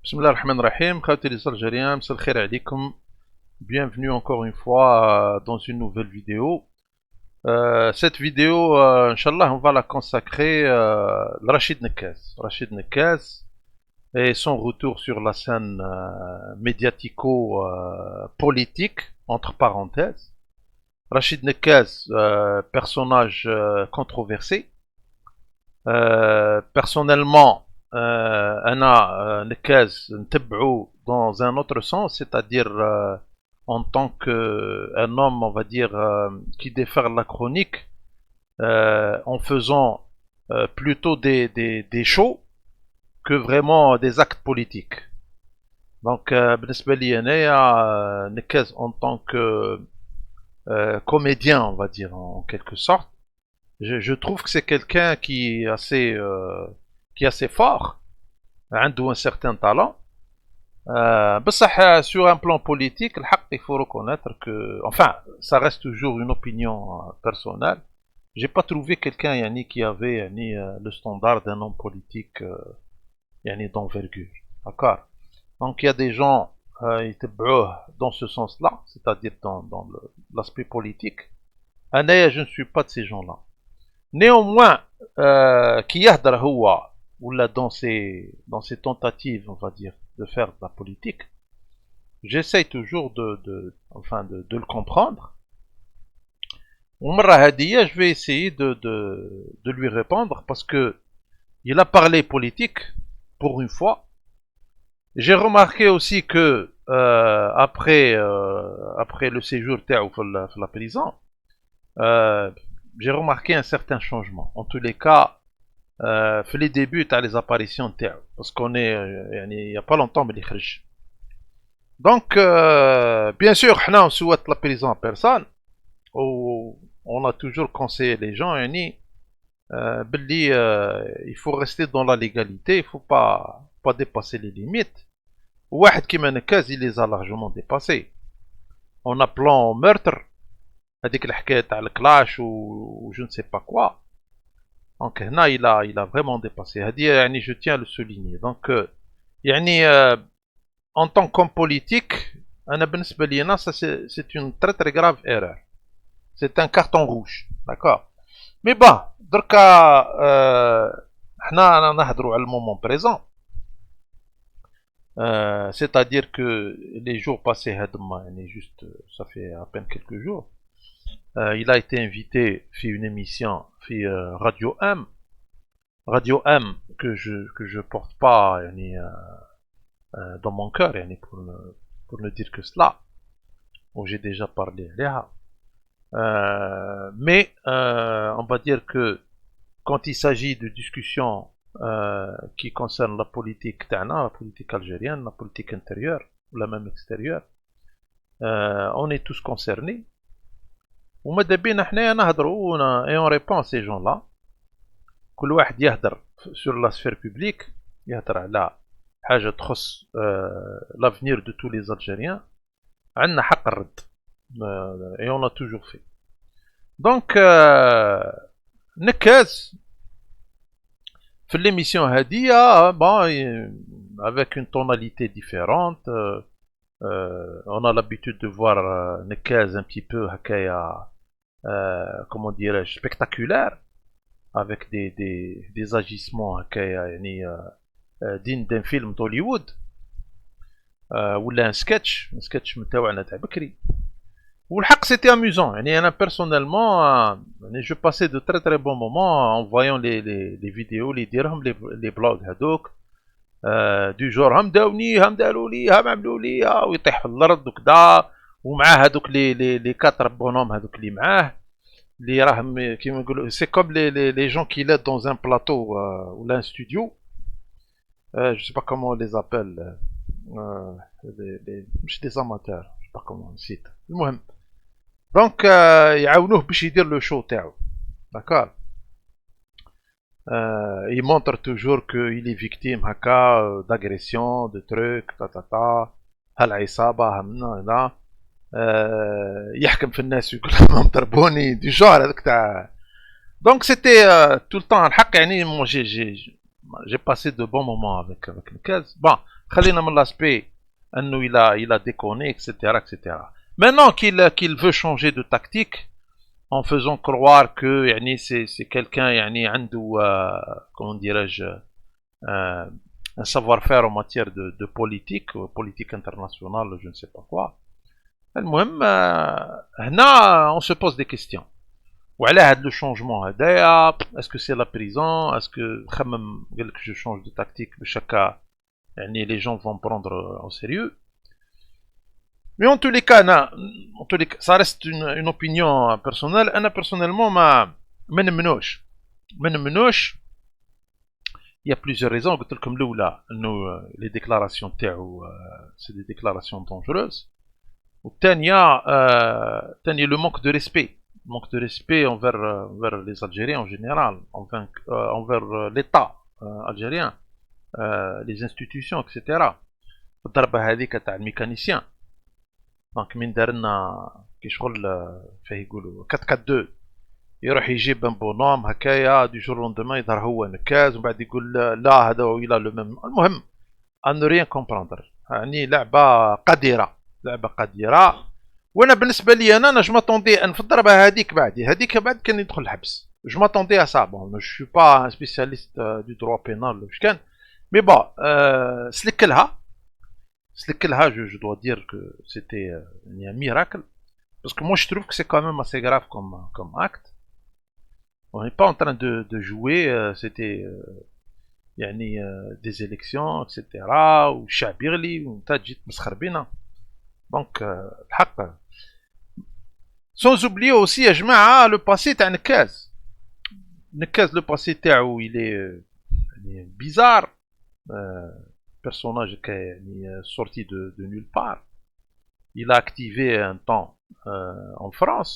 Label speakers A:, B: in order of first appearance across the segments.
A: Bismillah ar-Rahman ar-Rahim, khawti les Algériens, m'sal khair alikum. Bienvenue encore une fois dans une nouvelle vidéo. Cette vidéo, Inch'Allah, on va la consacrer à Rachid Nekaz. Rachid Nekaz et son retour sur la scène médiatico-politique, entre parenthèses. Rachid Nekaz, personnage controversé. Personnellement, أنا نكاز نتبعه dans un autre sens, c'est-à-dire en tant qu'un homme, on va dire, qui déferle la chronique, en faisant plutôt des shows que vraiment des actes politiques. Donc, بالنسبة لي أنايا نكاز en tant que comédien, on va dire, en quelque sorte, je trouve que c'est quelqu'un qui est assez fort, عنده un certain talent. بصح sur un plan politique, الحق il faut reconnaître que, enfin, ça reste toujours une opinion personnelle. J'ai pas trouvé quelqu'un yani, qui avait yani, le standard d'un homme politique yani, d'envergure. D'accord. Donc il y a des gens يتبعوه dans ce sens-là, c'est-à-dire dans l'aspect politique. أنا je ne suis pas de ces gens-là. Néanmoins, qui يهدر هو ولا dans ses tentatives, on va dire, de faire de la politique, j'essaye toujours de le comprendre. ومرة هدية, je vais essayer de lui répondre parce que il a parlé politique pour une fois. J'ai remarqué aussi que après le séjour تاعو في la prison, j'ai remarqué un certain changement. En tous les cas, في les débuts تاع les apparitions تاعو, parce qu'on est يعني il y a pas longtemps mais يخرج. Donc bien sûr حنا on souhaite la prison à personne, ou on a toujours conseillé les gens يعني باللي il faut rester dans la légalité, il faut pas dépasser les limites. واحد كيما نكاز il les a largement dépassés en appelant meurtre هذيك الحكايه تاع الكلاش و je ne sais pas quoi. Donc هنا il a vraiment dépassé. هذه يعني je tiens à le souligner. Donc يعني en tant qu'homme politique, أنا بالنسبة لي أنا c'est une très très grave erreur. C'est un carton rouge, d'accord. Mais bon, دركا حنا نهضروا على المومون بريزون. C'est-à-dire que les jours passés, juste, ça fait à peine quelques jours, il a été invité à une émission Radio M. Radio M que je porte pas dans mon cœur pour ne dire que cela, où j'ai déjà parlé. Mais on va dire que quand il s'agit de discussions qui concernent la politique la politique algérienne, la politique intérieure, ou la même extérieure, on est tous concernés. وماذا بينا حنايا نهضروا et on répond à ces gens-là. كل واحد يهدر sur la sphère publique, يهدر على حاجة تخص l'avenir de tous les Algériens. عندنا حق الرد et on a toujours fait. Donc نكاز في l'émission هادية, bon, avec une tonalité différente, on a l'habitude de voir Nekaz un petit peu هكايا, comment dirais-je, spectaculaire, avec des agissements هكايا يعني dignes d'un film d'Hollywood, ولا un sketch متاعنا تاع بكري. والحق c'était amusant. يعني أنا personnellement je passais de très très bons moments en voyant les vidéos اللي يديرهم les blogs هذوك, du genre هم داوني هم داروا لي هم عملوا لي ويطيح في الأرض وكذا, ومعاه هذوك les quatre bonhommes هذوك اللي معاه, اللي راهم كيما نقولوا c'est comme les gens qui l'aident dans un plateau ou un studio, je sais pas comment on les appelle, مش des amateurs, je sais pas comment on cite, المهم. Donc يعاونوه باش يدير لو شو تاعو, d'accord. Il montre toujours qu'il est victime d'agression, de trucs, هالعصابة همنا هنا, يحكم في الناس ويقول لهم ضربوني du genre هذاك تاع. Donc c'était tout le temps الحق يعني moi j'ai j'ai passé de bons moments avec Nkaz. Bon, خلينا من l'aspect il a déconné, etc., etc. Maintenant qu'il veut changer de tactique en faisant croire que يعني c'est quelqu'un يعني عنده comment dirais-je un savoir-faire en matière de politique, politique internationale, je ne sais pas quoi. المهم هنا on se pose des questions. وعلى هذا لو شونجمون هدايا est-ce que c'est la prison, est-ce que خمم قال لك je change de tactique باش هكا يعني les gens vont prendre au sérieux. Mais en tous les cas, en tous les cas ça reste une opinion personnelle. انا personnellement ما نمنوش. Il y a plusieurs raisons. قلت لكم الاولى انه les déclarations تاعو c'est des déclarations dangereuses. والثانيه le manque de respect. Manque de respect envers les Algériens en général, envers l'État algérien, les institutions, etc. الضربة هذيك تاع الميكانيسيان. دونك من دار لنا كي شغل فيه يقولوا 4-4-2 يروح يجيب ان بونوم هكايا دي جور لوندومان يظهر هو نكاز ومن بعد يقول لا هذا هو الى لو ميم. المهم ان ريان كومبروندر يعني لعبة قديرة وانا بالنسبه لي انا جو ماتوندي ان في الضربه هذيك بعد كان يدخل الحبس. جو ماتوندي ا سا بون جو سوي با ان سبيسياليست دو دروا بينال واش كان مي بون سلكلها جو دوا دير كو سيتي un miracle parce que moi je trouve que c'est quand même assez grave comme acte. On n'est pas en train de jouer, c'était يعني des élections etc والشعب يغلي وانت تجي تمسخر بينا. دونك الحق sans oublier aussi يا جماعه le passé تاع نكاز le passé تاعو il est يعني bizarre. personnage qui est sorti de nulle part. Il a activé un temps en France.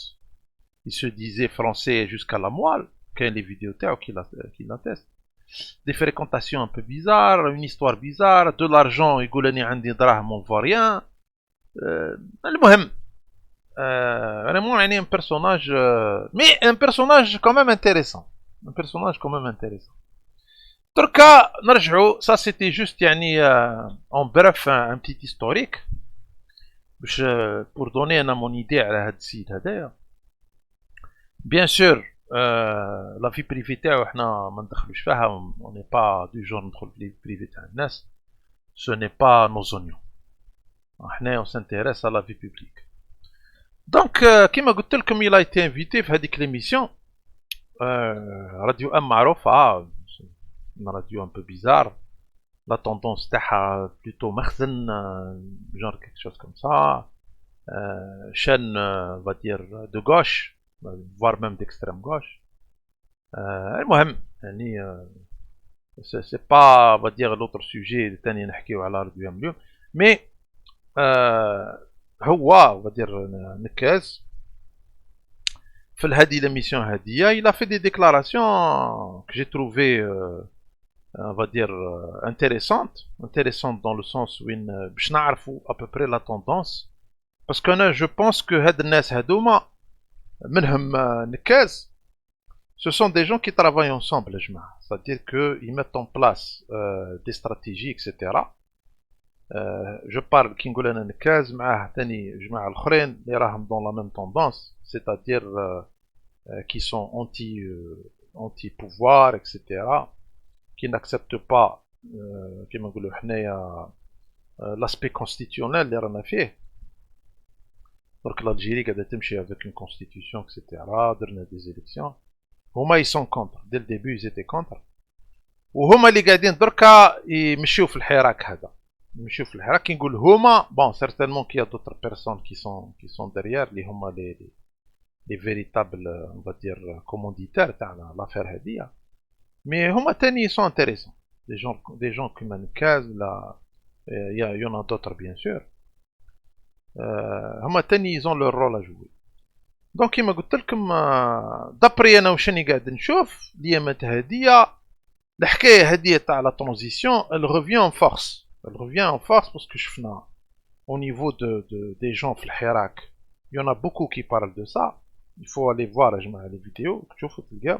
A: Il se disait français jusqu'à la moelle. Quand les vidéos qui l'attestent. Des fréquentations un peu bizarres, une histoire bizarre, de l'argent, il goulani عندي دراهم on voit rien. المهم vraiment un personnage mais un personnage quand même intéressant. دركا نرجعوا ça c'était juste يعني en bref un petit historique باش pour donner انا mon idée على هاد السيد هدايا. bien sûr la vie privée تاعو حنا ما ندخلوش فيها. on n'est pas du genre ندخل في vie privée تاع الناس. ce n'est pas nos oignons. حنا on s'intéresse à la vie publique. donc كيما قلت لكم il a été invité في هذيك l'émission راديو ام معروفه une radio un peu bizarre. La tendance تاعها plutôt مخزن genre quelque chose comme ça. chaîne on va dire de gauche voire même d'extrême gauche. المهم يعني c'est pas on va dire l'autre sujet تاني نحكيو على راديو ام اليوم. mais هو on va dire نكاز في هذه l'émission هذه il a fait des déclarations que j'ai trouvé on va dire intéressante dans le sens où باش نعرفوا à peu près la tendance. parce que je pense que هاد الناس هادوما منهم نكاز ce sont des gens qui travaillent ensemble يا جماعة. c'est-à-dire que ils mettent en place des stratégies etc. je parle كي نقول انا نكاز معاه ثاني جماعة الاخرين اللي راهم dans la même tendance c'est-à-dire qui sont anti pouvoir etc. qui n'acceptent pas كما نقولوا حنايا l'aspect constitutionnel اللي رانا فيه. donc l'Algérie قاعدة تمشي avec une constitution etc. درنا des élections. هما ils sont contre dès le début ils étaient contre. وهما اللي قاعدين دركا يمشيو في الحراك هذا. يمشيو في الحراك كي نقول هما bon certainement qu'il y a d'autres personnes qui sont derrière اللي هما les véritables on va dire commanditaires تاع l'affaire هذه. mais هما تاني ils sont intéressants. des gens comme Nkaz là il y en a d'autres bien sûr. هما تاني ils ont leur rôle à jouer. donc كيما قلت لكم دابري انا وشني قاعد نشوف اليامات هذه الحكايه هذه تاع لا ترانزيسيون elle revient en force parce que شفنا au niveau des gens في الحراك il y en a beaucoup qui parlent de ça. il faut aller voir يا جماعه les vidéos تشوفوا تلقاو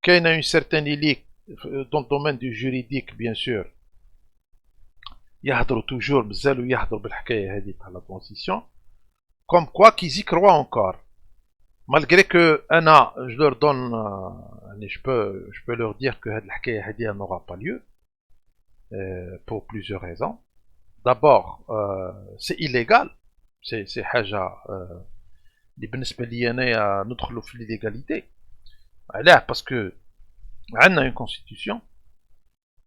A: كاينه une certaine élite dans le domaine du juridique bien sûr يهضروا toujours مازالوا يهضروا بالحكاية هذه تاع la transition comme quoi qu'ils y croient encore malgré que أنا je leur donne je peux leur dire que هذه الحكاية هذه n'aura pas lieu pour plusieurs raisons. D'abord c'est illégal, c'est حاجة اللي بالنسبة لي أنايا ندخلوا في l'illégalité. علاه parce que عندنا une constitution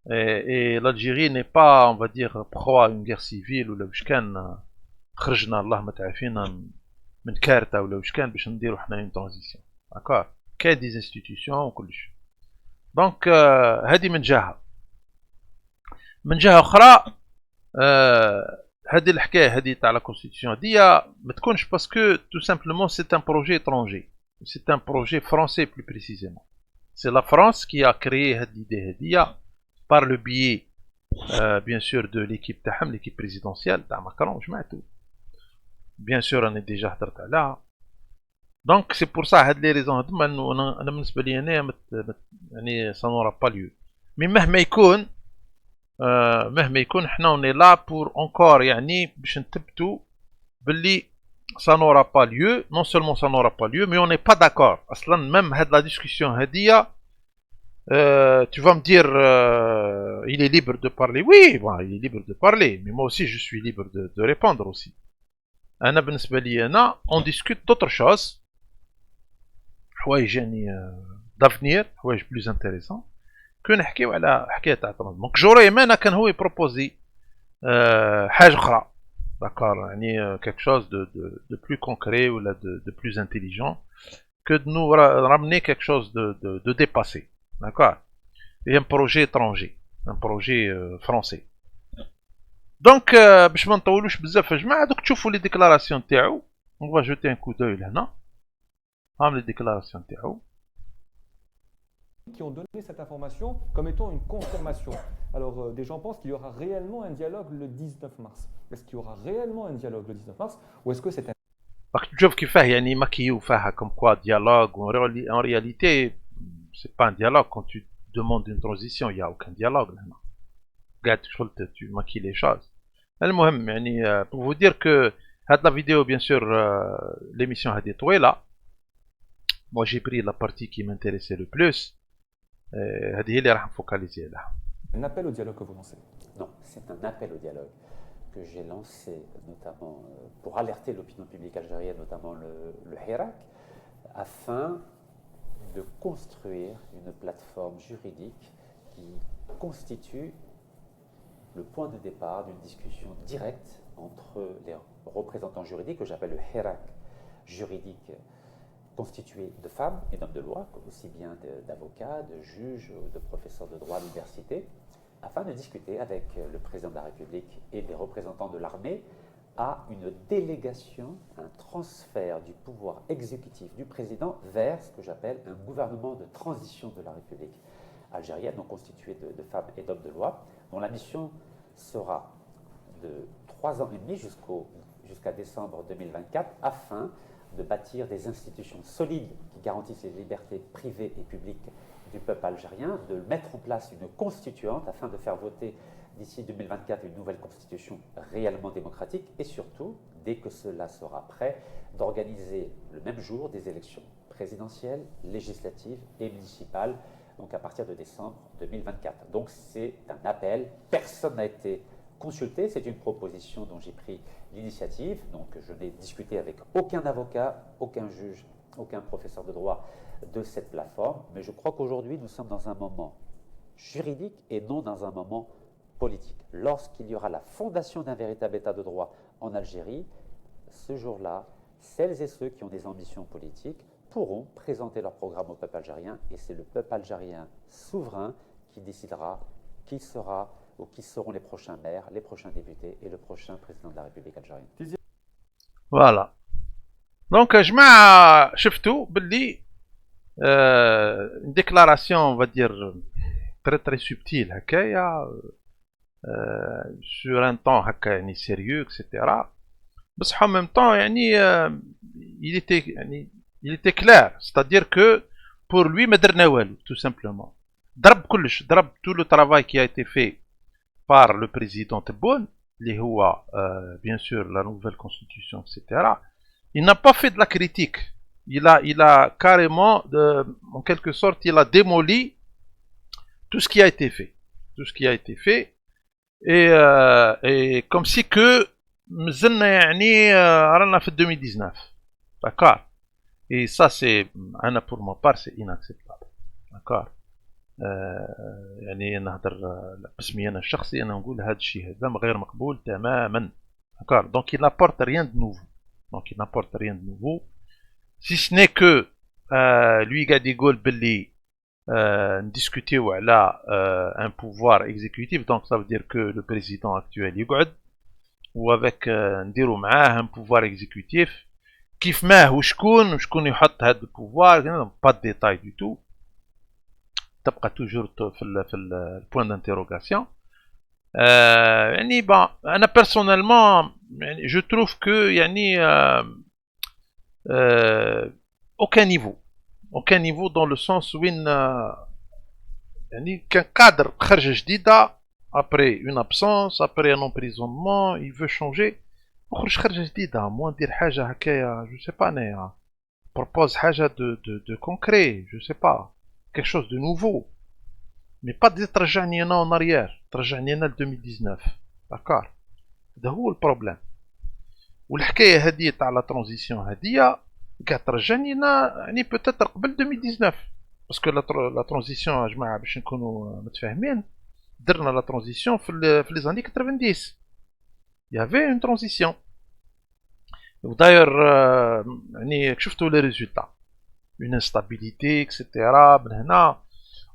A: et l'Algérie n'est pas, on va dire, proie à une guerre civile ولا واش كان خرجنا اللهم تعافينا من كارثة ولا واش كان باش نديرو حنا une transition. D'accord, كاين des institutions وكلش. دونك هذه من جهة. من جهة أخرى هذه الحكاية هذه تاع لا constitution هذه ما تكونش باسكو tout simplement c'est un projet étranger. C'est un projet français plus précisément. C'est la France qui a créé cette idée هذه par le biais bien sûr de l'équipe تاعهم, l'équipe présidentielle تاع Macron جمعتو. Bien sûr أنا déjà هضرت عليها. Donc c'est pour ça هاد les raisons هذوما انه انا بالنسبة لي انا يعني ça n'aura pas lieu. Mais مهما يكون حنا on est là pour encore يعني باش نثبتوا باللي ça n'aura pas lieu. Non seulement ça n'aura pas lieu, mais on n'est pas d'accord. أصلا même هاد la discussion هادية tu vas me dire il est libre de parler. Oui, bon, il est libre de parler, mais moi aussi je suis libre de répondre aussi. أنا بالنسبة لي أنا on discute d'autres choses, حوايج يعني d'avenir, حوايج plus intéressant que نحكيو على حكاية تاع دونك جوري ما أنا كان هو يبروبوزي حاجة أخرى. D'accord, يعني quelque chose de plus concret ou de plus intelligent que de nous ramener quelque chose de dépassé. D'accord, et un projet étranger, un projet français. Donc باش ما نطولوش بزاف يا جماعه دوك تشوفوا لي ديكلاراسيون تاعو. on va jeter un coup d'œil لهنا. هام لي ديكلاراسيون تاعو
B: qui ont donné cette information comme étant une confirmation. Alors des gens pensent qu'il y aura réellement un dialogue le 19 mars. Est-ce qu'il y aura réellement un dialogue le 19 mars ou est-ce que c'est un
A: راك تشوف كيفاه يعني ماكيو فيها comme quoi dialogue. En réalité c'est pas un dialogue. Quand tu demandes une transition il y a aucun dialogue لهنا. قاعد tu maquilles les choses. المهم يعني pour vous dire que هاد la vidéo bien sûr l'émission هادي طويلة. moi j'ai pris la partie qui m'intéressait le plus. هذه هي اللي راح نفوكاليزي عليها.
B: un appel au dialogue que vous lancez?
C: Non, c'est un appel au dialogue que j'ai lancé notamment pour alerter l'opinion publique algérienne, notamment le Hirak, afin de construire une plateforme juridique qui constitue le point de départ d'une discussion directe entre les représentants juridiques que j'appelle le Hirak juridique, constitué de femmes et d'hommes de loi, aussi bien d'avocats, de juges, de professeurs de droit à l'université, afin de discuter avec le président de la République et les représentants de l'armée à une délégation, un transfert du pouvoir exécutif du président vers ce que j'appelle un gouvernement de transition de la République algérienne, donc constitué de femmes et d'hommes de loi, dont la mission sera de 3 ans et demi jusqu'à décembre 2024, afin de bâtir des institutions solides qui garantissent les libertés privées et publiques du peuple algérien, de mettre en place une constituante afin de faire voter d'ici 2024 une nouvelle constitution réellement démocratique et surtout, dès que cela sera prêt, d'organiser le même jour des élections présidentielles, législatives et municipales, donc à partir de décembre 2024. Donc c'est un appel, personne n'a été consulté, c'est une proposition dont j'ai pris l'initiative, donc je n'ai discuté avec aucun avocat, aucun juge, aucun professeur de droit de cette plateforme, mais je crois qu'aujourd'hui nous sommes dans un moment juridique et non dans un moment politique. Lorsqu'il y aura la fondation d'un véritable état de droit en Algérie, ce jour-là, celles et ceux qui ont des ambitions politiques pourront présenter leur programme au peuple algérien et c'est le peuple algérien souverain qui décidera qui sera ou qui seront les prochains maires, les prochains députés et le prochain président de la République algérienne.
A: Voilà. Donc, جماعة شفتوا باللي une déclaration, on va dire, très très subtile هكايا sur un temps هكا يعني sérieux, etc. بصح en même temps يعني il était clair, c'est-à-dire que pour lui ما درنا والو tout simplement. ضرب كلش، ضرب tout le travail qui a été fait par le président Tebboune, اللي هو bien sûr la nouvelle constitution, etc. Il n'a pas fait de la critique. Il a carrément, en quelque sorte, il a démoli tout ce qui a été fait. Tout ce qui a été fait. Et comme si que مازلنا يعني رانا في 2019. D'accord. Et ça c'est, pour ma part, c'est inacceptable. D'accord. يعني نهضر باسمي انا الشخصي، انا نقول هذا الشيء هذا غير مقبول تماما. D'accord. Donc il n'apporte rien de nouveau. Donc il n'apporte rien de nouveau. Si ce n'est que lui قاعد يقول باللي ندiscuter على un pouvoir exécutif, donc ça veut dire que le président actuel يقعد وavec نديرو معاه un pouvoir exécutif كيف ما هو شكون يحط هذا البوفوار، pas de détail du tout. تبقى توجور في البوان d'interrogation. يعني bon انا personnellement يعني je trouve que يعني aucun niveau dans le sens وين يعني كان قادر خرجة جديدة après une absence, après un emprisonnement, il veut changer. نخرج خرجة جديدة، موان ندير حاجة هكايا جو سي با انايا propose حاجة de concret, je sais pas, quelque chose de nouveau. Mais pas de ترجعني انا en arrière، ترجعني انا ل 2019. d'accord. هذا هو البروبليم. والحكايه هذه تاع لا ترانزيسيون هذه قاعد ترجعني انا يعني بوتيتر قبل 2019، باسكو لا ترانزيسيون يا جماعه باش نكونوا متفاهمين، درنا لا ترانزيسيون في لي زاني 90. يافي اون ترانزيسيون. وداير يعني شفتوا لي ريزولتا، اون انستابيليتي اكسيتيرا من هنا.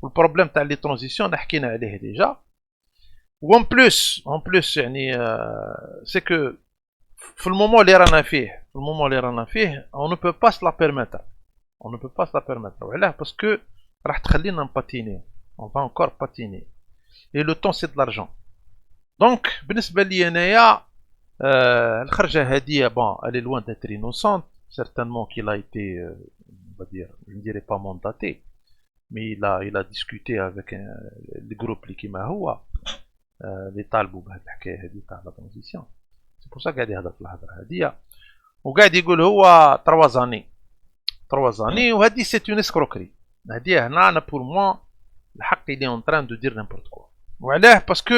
A: والبروبليم تاع لي ترانزيسيون حكينا عليه ديجا. وان بلوس يعني سي كو في المومون اللي رانا فيه on ne peut pas se la permettre. وعلاه باسكو راح تخلينا نباتيني، on va encore patiner et le temps c'est de l'argent. donc بالنسبه لي انايا الخرجه هذه bon elle est loin d'être innocente, certainement qu'il a été on va dire, je ne dirais pas mandaté, mais il a discuté avec le groupe اللي كيما هو اللي طالبوا بهذه الحكايه هذه تاع لا ترانزيسيون. سي بور سا قاعد يهضر في الهضره هذه وقاعد يقول هو 3 زاني وهذه سي اون اسكروكري. هذه هنا انا بور موا الحق اللي اون تران دو دير نيمبورت كوا. وعلاه باسكو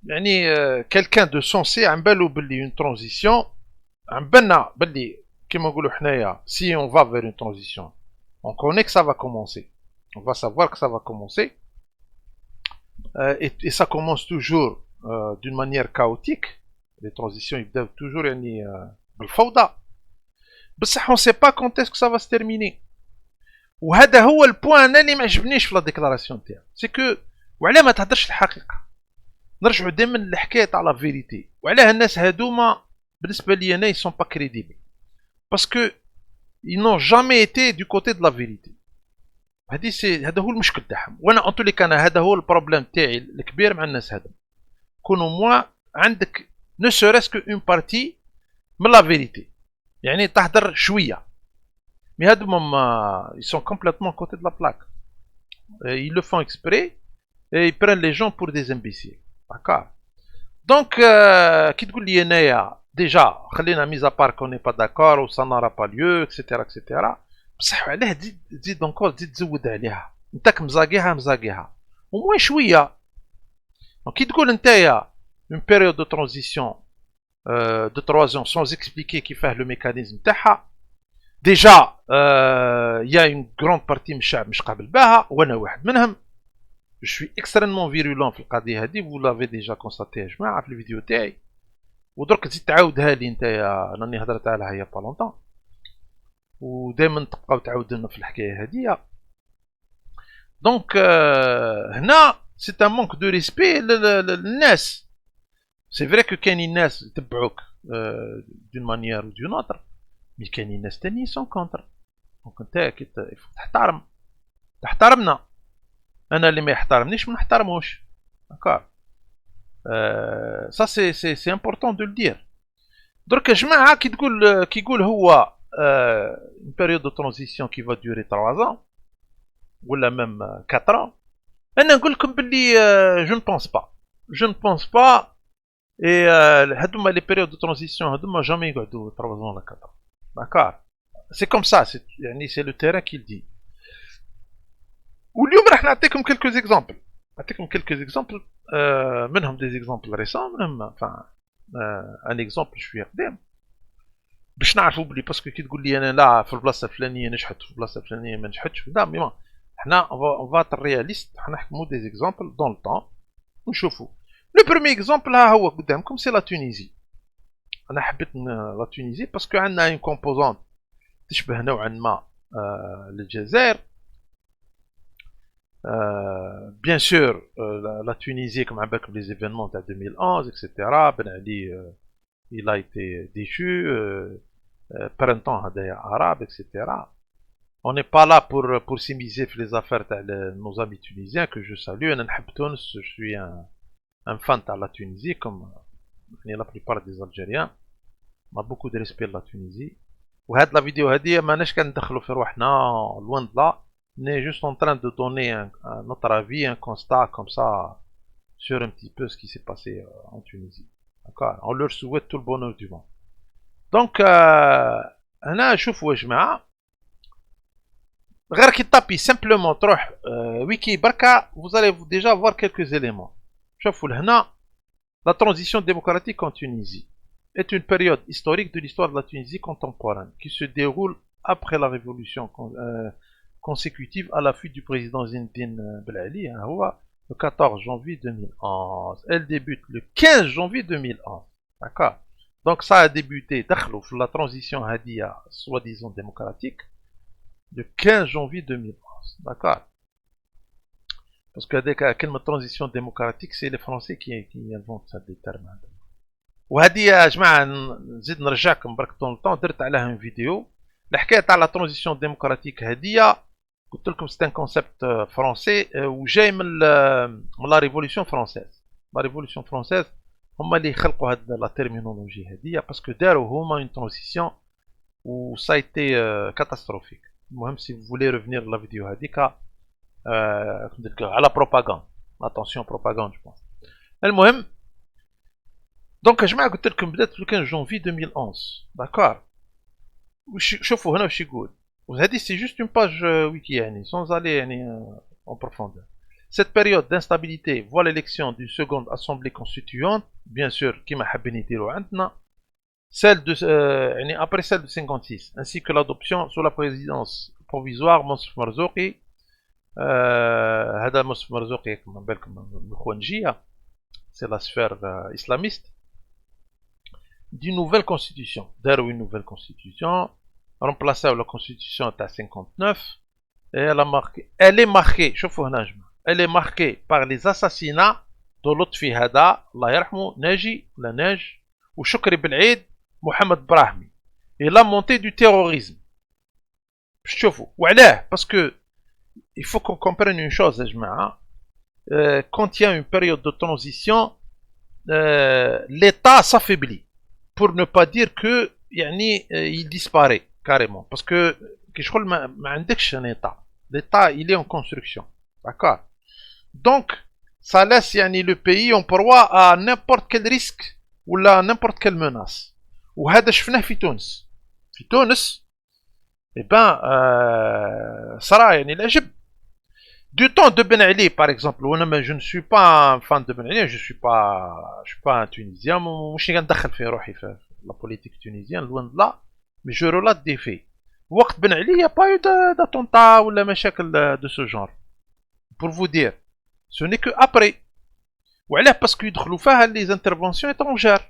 A: يعني كالكان دو سونسي عم بالو باللي اون ترانزيسيون، عم بالنا باللي كيما نقولوا حنايا سي اون فا فير اون ترانزيسيون on connaît que ça va commencer, on va savoir que ça va commencer. Et ça commence toujours d'une manière chaotique. Les transitions ils doivent toujours يعني بالفوضى، بصح on sait pas quand est-ce que ça va se terminer. وهذا هو البوان اللي ما عجبنيش في لا ديكلاراسيون تاعو، سي كو وعلاه ما تهضرش الحقيقه. نرجعوا دائما للحكايه تاع لا فيريتي. وعلاه الناس هادوما بالنسبه لي انا يسون با كريديبل باسكو ils n'ont jamais été du côté de la vérité. هذا هو المشكل تاعهم. وانا ان تولي كان هذا هو البروبليم تاعي الكبير مع الناس هذا. كونوا موا عندك ne serait-ce que une partie من la vérité، يعني تهدر شويه. mais هادوما ils sont complètement à côté de la plaque. ils le font exprès et ils prennent les gens pour des imbéciles. d'accord. donc كي تقول لي انايا ديجا خلينا ميز ابار كوني با داكور و سا نارا با ليو اكسيتيرا اكسيتيرا، بصح علاه تزيد اونكور تزود عليها، نتاك مزاقيها وموين شويه. دونك كي تقول نتايا اون بيريود دو ترانزيسيون دو 3 ans sans expliquer كيفاه لو ميكانيزم تاعها، ديجا يا اون غروند بارتي من الشعب مش قابل باها وانا واحد منهم. je suis extrêmement virulent في القضيه هذه، vous l'avez déjà constaté يا جماعه في الفيديو تاعي. ودرك تزيد تعاودها لي نتايا، راني هضرت عليها هي با لونطون ودائما تبقاو تعاودوا في الحكايه هذه. دونك هنا سي ان مونك دو ريسبي للناس. سي فري كو كاينين ناس يتبعوك دون مانيير و دون اوتر، مي كاينين ناس تاني سون كونتر. دونك انت تحترمنا. انا اللي ما يحترمنيش ما نحترموش. داكور. ça c'est important de le dire. درك يا جماعه كي يقول هو une période de transition qui va durer 3 ans. ولا même 4 ans. انا نقول لكم باللي je ne pense pas. Je ne pense pas. Et هذوما les périodes de transition هذوما jamais يقعدوا 3 ans ولا 4 ans. D'accord. C'est comme ça, c'est le terrain qui le dit. واليوم راح نعطيكم quelques exemples. نعطيكم quelques exemples منهم des exemples récents منهم enfin un exemple شويه قدام باش نعرفوا بلي باسكو كي تقول لي انا لا في البلاصه الفلانيه نجحت في البلاصه الفلانيه ما نجحتش لا مي حنا on va être réaliste حنا نحكموا des exemples dans le temps ونشوفوا. Le premier exemple ها هو قدامكم c'est la Tunisie. انا حبيت la Tunisie parce que عندنا une composante تشبه نوعا ما للجزائر. Bien sûr, la Tunisie, comme avec les événements de 2011, etc., Ben Ali, il a été déchu, printemps arabe, etc. On n'est pas là pour s'immiscer sur les affaires de nos amis tunisiens, que je salue. Je suis un fan de la Tunisie, comme la plupart des Algériens. On a beaucoup de respect de la Tunisie. Et la vidéo, ما ناش كندخلوا في روحنا loin de là. On est juste en train de donner notre avis, un constat comme ça sur un petit peu ce qui s'est passé en Tunisie. D'accord. On leur souhaite tout le bonheur du monde. Donc, أنا شوفوا يا جماعة غير كي تابي simplement تروح wiki بركة vous allez déjà voir quelques éléments. شوفوا لهنا la transition démocratique en Tunisie est une période historique de l'histoire de la Tunisie contemporaine qui se déroule après la révolution consécutive à la fuite du président Zinedine Ben Ali, le 14 janvier 2011. Elle débute le 15 janvier 2011. D'accord. Donc ça a débuté, la transition Hadia, soi-disant démocratique, le 15 janvier 2011. D'accord. Parce que dès qu'il y a une transition démocratique, c'est les Français qui inventent ça des termes. وهذه يا جماعة نزيد نرجعكم برك طول الطون درت عليها une vidéo. الحكاية تاع la transition démocratique هذه قلت لكم c'est un concept français وجاي من la révolution française. La révolution française هما اللي خلقوا هاد la terminologie هذه parce que داروا هما une transition où ça a été catastrophique. المهم si vous voulez revenir la vidéo هذيك على propagande. Attention propagande je pense. المهم دونك يا جماعة قلت لكم بدات في 15 janvier 2011. D'accord. شوفوا هنا واش يقول. وهذه c'est juste une page wiki يعني sans aller يعني en profondeur. Cette période d'instabilité voit l'élection d'une seconde assemblée constituante, bien sûr كيما حابين يديروا عندنا, celle de يعني après celle de 56, ainsi que l'adoption sous la présidence provisoire Monsef Marzouki. هذا مصطفى مرزوقي كما بالكم من الخوانجية, c'est la sphère islamiste. D'une nouvelle constitution. D'ailleurs, une nouvelle constitution, remplacée la constitution à 59, et elle est marquée, elle est marquée par les assassinats de Lotfi Hada, Allah yarhamou, Naji, la Naj, ou Choukri Bel'Aid, Mohamed Brahmi, et la montée du terrorisme. Parce que il faut qu'on comprenne une chose, quand il y a une période de transition, l'État s'affaiblit. Pour ne pas dire que il disparaît carrément. Parce que un État. L'État, il est en construction. D'accord. Donc, ça laisse le pays en proie à n'importe quel risque ou à n'importe quelle menace. وهذا شفناه في تونس. في تونس, صراحة العجب. Du temps de Ben Ali, par exemple, je ne suis pas un fan de Ben Ali, je suis pas un Tunisien, je ne suis pas la politique tunisienne, loin de là, mais je relate des faits. Waqt Ben Ali, il n'y a pas eu d'attentat ou de machakal de ce genre. Pour vous dire, ce n'est que après. Parce qu'ils ont les interventions étrangères.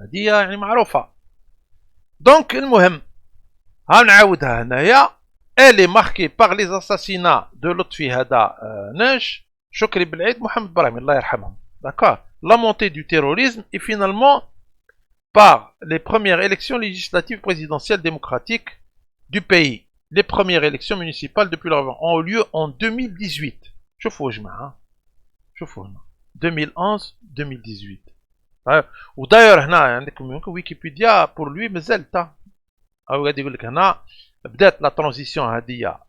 A: هذه يعني معروفة. Donc, المهم, هنعاودها هنايا. Elle est marquée par les assassinats de Lotfi HadaNej, Choukri Bel'Aid, Mohamed Brahmi, Allah yarhamhum. D'accord. La montée du terrorisme et finalement par les premières élections législatives présidentielles démocratiques du pays. Les premières élections municipales depuis leur ont eu lieu en 2018. شوفوا يا جماعة. شوفوا هنا. 2011-2018. وداير هنا عندكم ويكيبيديا pour lui مازال تا. أو قاعد يقول لك هنا بدات la transition هذه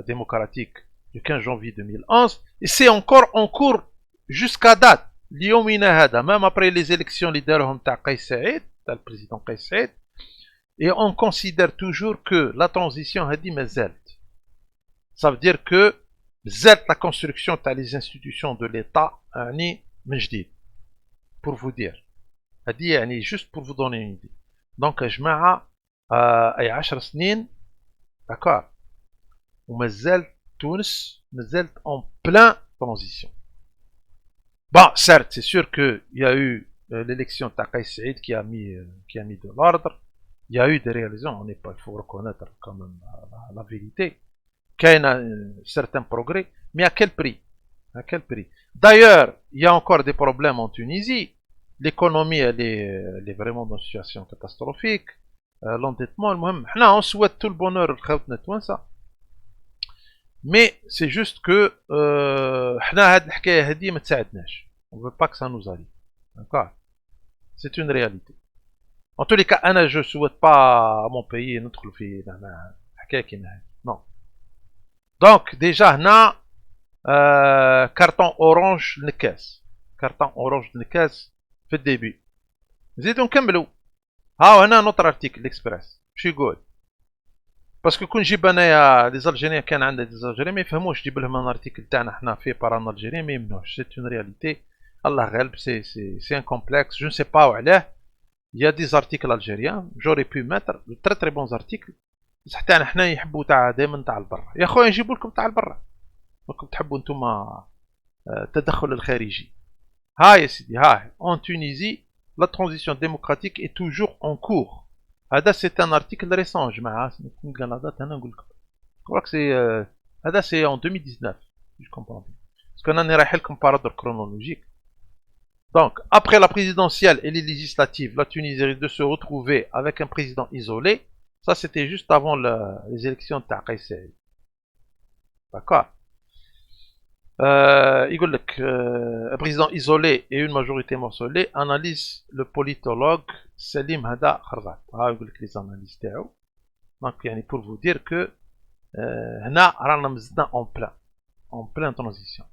A: démocratique du 15 janvier 2011 et c'est encore en cours jusqu'à date ليومنا هذا même après les élections اللي داروهم تاع قيس سعيد تاع البريزيدون قيس سعيد et on considère toujours que la transition هذه مازالت. Ça veut dire que مازالت la construction تاع les institutions de l'État يعني من جديد. Pour vous dire هذه يعني juste pour vous donner une idée. Donc يا جماعة أي 10 سنين d'accord ومازال تونس مازالت en plein transition. Bon, certes, c'est sûr qu'il y a eu l'élection de Kais Saïd qui a mis de l'ordre. Il y a eu des réalisations, il faut reconnaître quand même la vérité. Qu'il y a un certain progrès, mais à quel prix? À quel prix? D'ailleurs, il y a encore des problèmes en Tunisie. L'économie, elle est vraiment dans une situation catastrophique. L'endettement, on souhaite tout le bonheur de ça. Mais c'est juste que on ne veut pas que ça nous arrive. D'accord? C'est une réalité. En tous les cas, je ne souhaite pas à mon pays notre non. Donc, déjà, carton orange de caisse. Carton orange de caisse fait le début. زيدوا نكملوا. هنا notre article l'Express. شو يقول؟ باسكو كون نجيب انايا لي زالجيريان كان عندنا دي زالجيريان ما يفهموش نجيب لهم ان ارتيكل تاعنا حنا في باران الجيريان ما يمنوش سي اون رياليتي الله غالب سي ان كومبلكس جو نسي با علاه يا دي زارتيكل الجيريان جوري بو ماتر تري تري بون زارتيكل بصح تاعنا حنا يحبوا تاع دائما تاع البرا يا خويا نجيبوا لكم تاع البرا راكم تحبوا نتوما التدخل الخارجي ها يا سيدي ها en Tunisie la transition démocratique est toujours en cours. C'est un article récent, je crois que c'est en 2019, je comprends bien. Parce qu'on a un comparateur chronologique. Donc, après la présidentielle et les législatives, la Tunisie risque de se retrouver avec un président isolé. Ça, c'était juste avant les élections de Kais Saïed. D'accord. Un président isolé et une majorité morcelée, analyse le politologue Salim Hada Kharvat. Les analyses تاعو. Donc, pour vous dire que هنا رانا مزدنا en plein transition.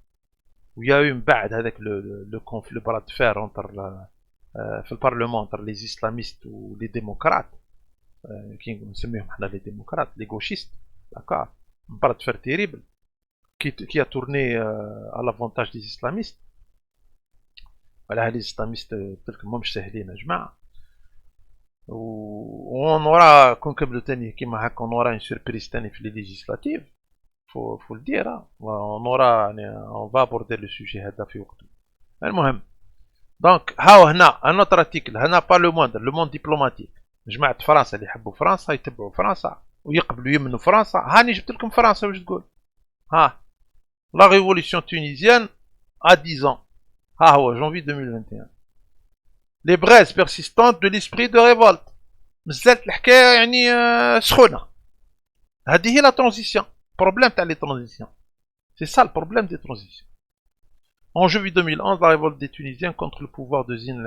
A: Il y a eu بعد هذاك le conflit, le bras de fer entre في البرلمان entre les islamistes ou les démocrates. qui نسميهم حنا les démocrates, les gauchistes. D'accord. Un bras de fer terrible. Qui a tourné à l'avantage des islamistes. Voilà, les islamistes tels que moi مش ساهلين يا جماعة. On aura كنكملوا تاني كيما هكا on aura une surprise تاني في les législatives. faut le dire. On aura on va aborder le sujet هذا في وقته. المهم. Donc هاو هنا un autre article هنا pas le monde diplomatique. جماعة فرنسا اللي يحبوا فرنسا يتبعوا فرنسا ويقبلوا يمنوا فرنسا. هاني جبت لكم فرنسا واش تقول؟ ها La révolution tunisienne a 10 ans. Ah ouais, janvier 2021. Les braises persistantes de l'esprit de révolte. مازالت الحكاية يعني سخونة. هذه هي la transition. Problème تاع les transitions. C'est ça le problème des transitions. En janvier 2011, la révolte des Tunisiens contre le pouvoir de Zine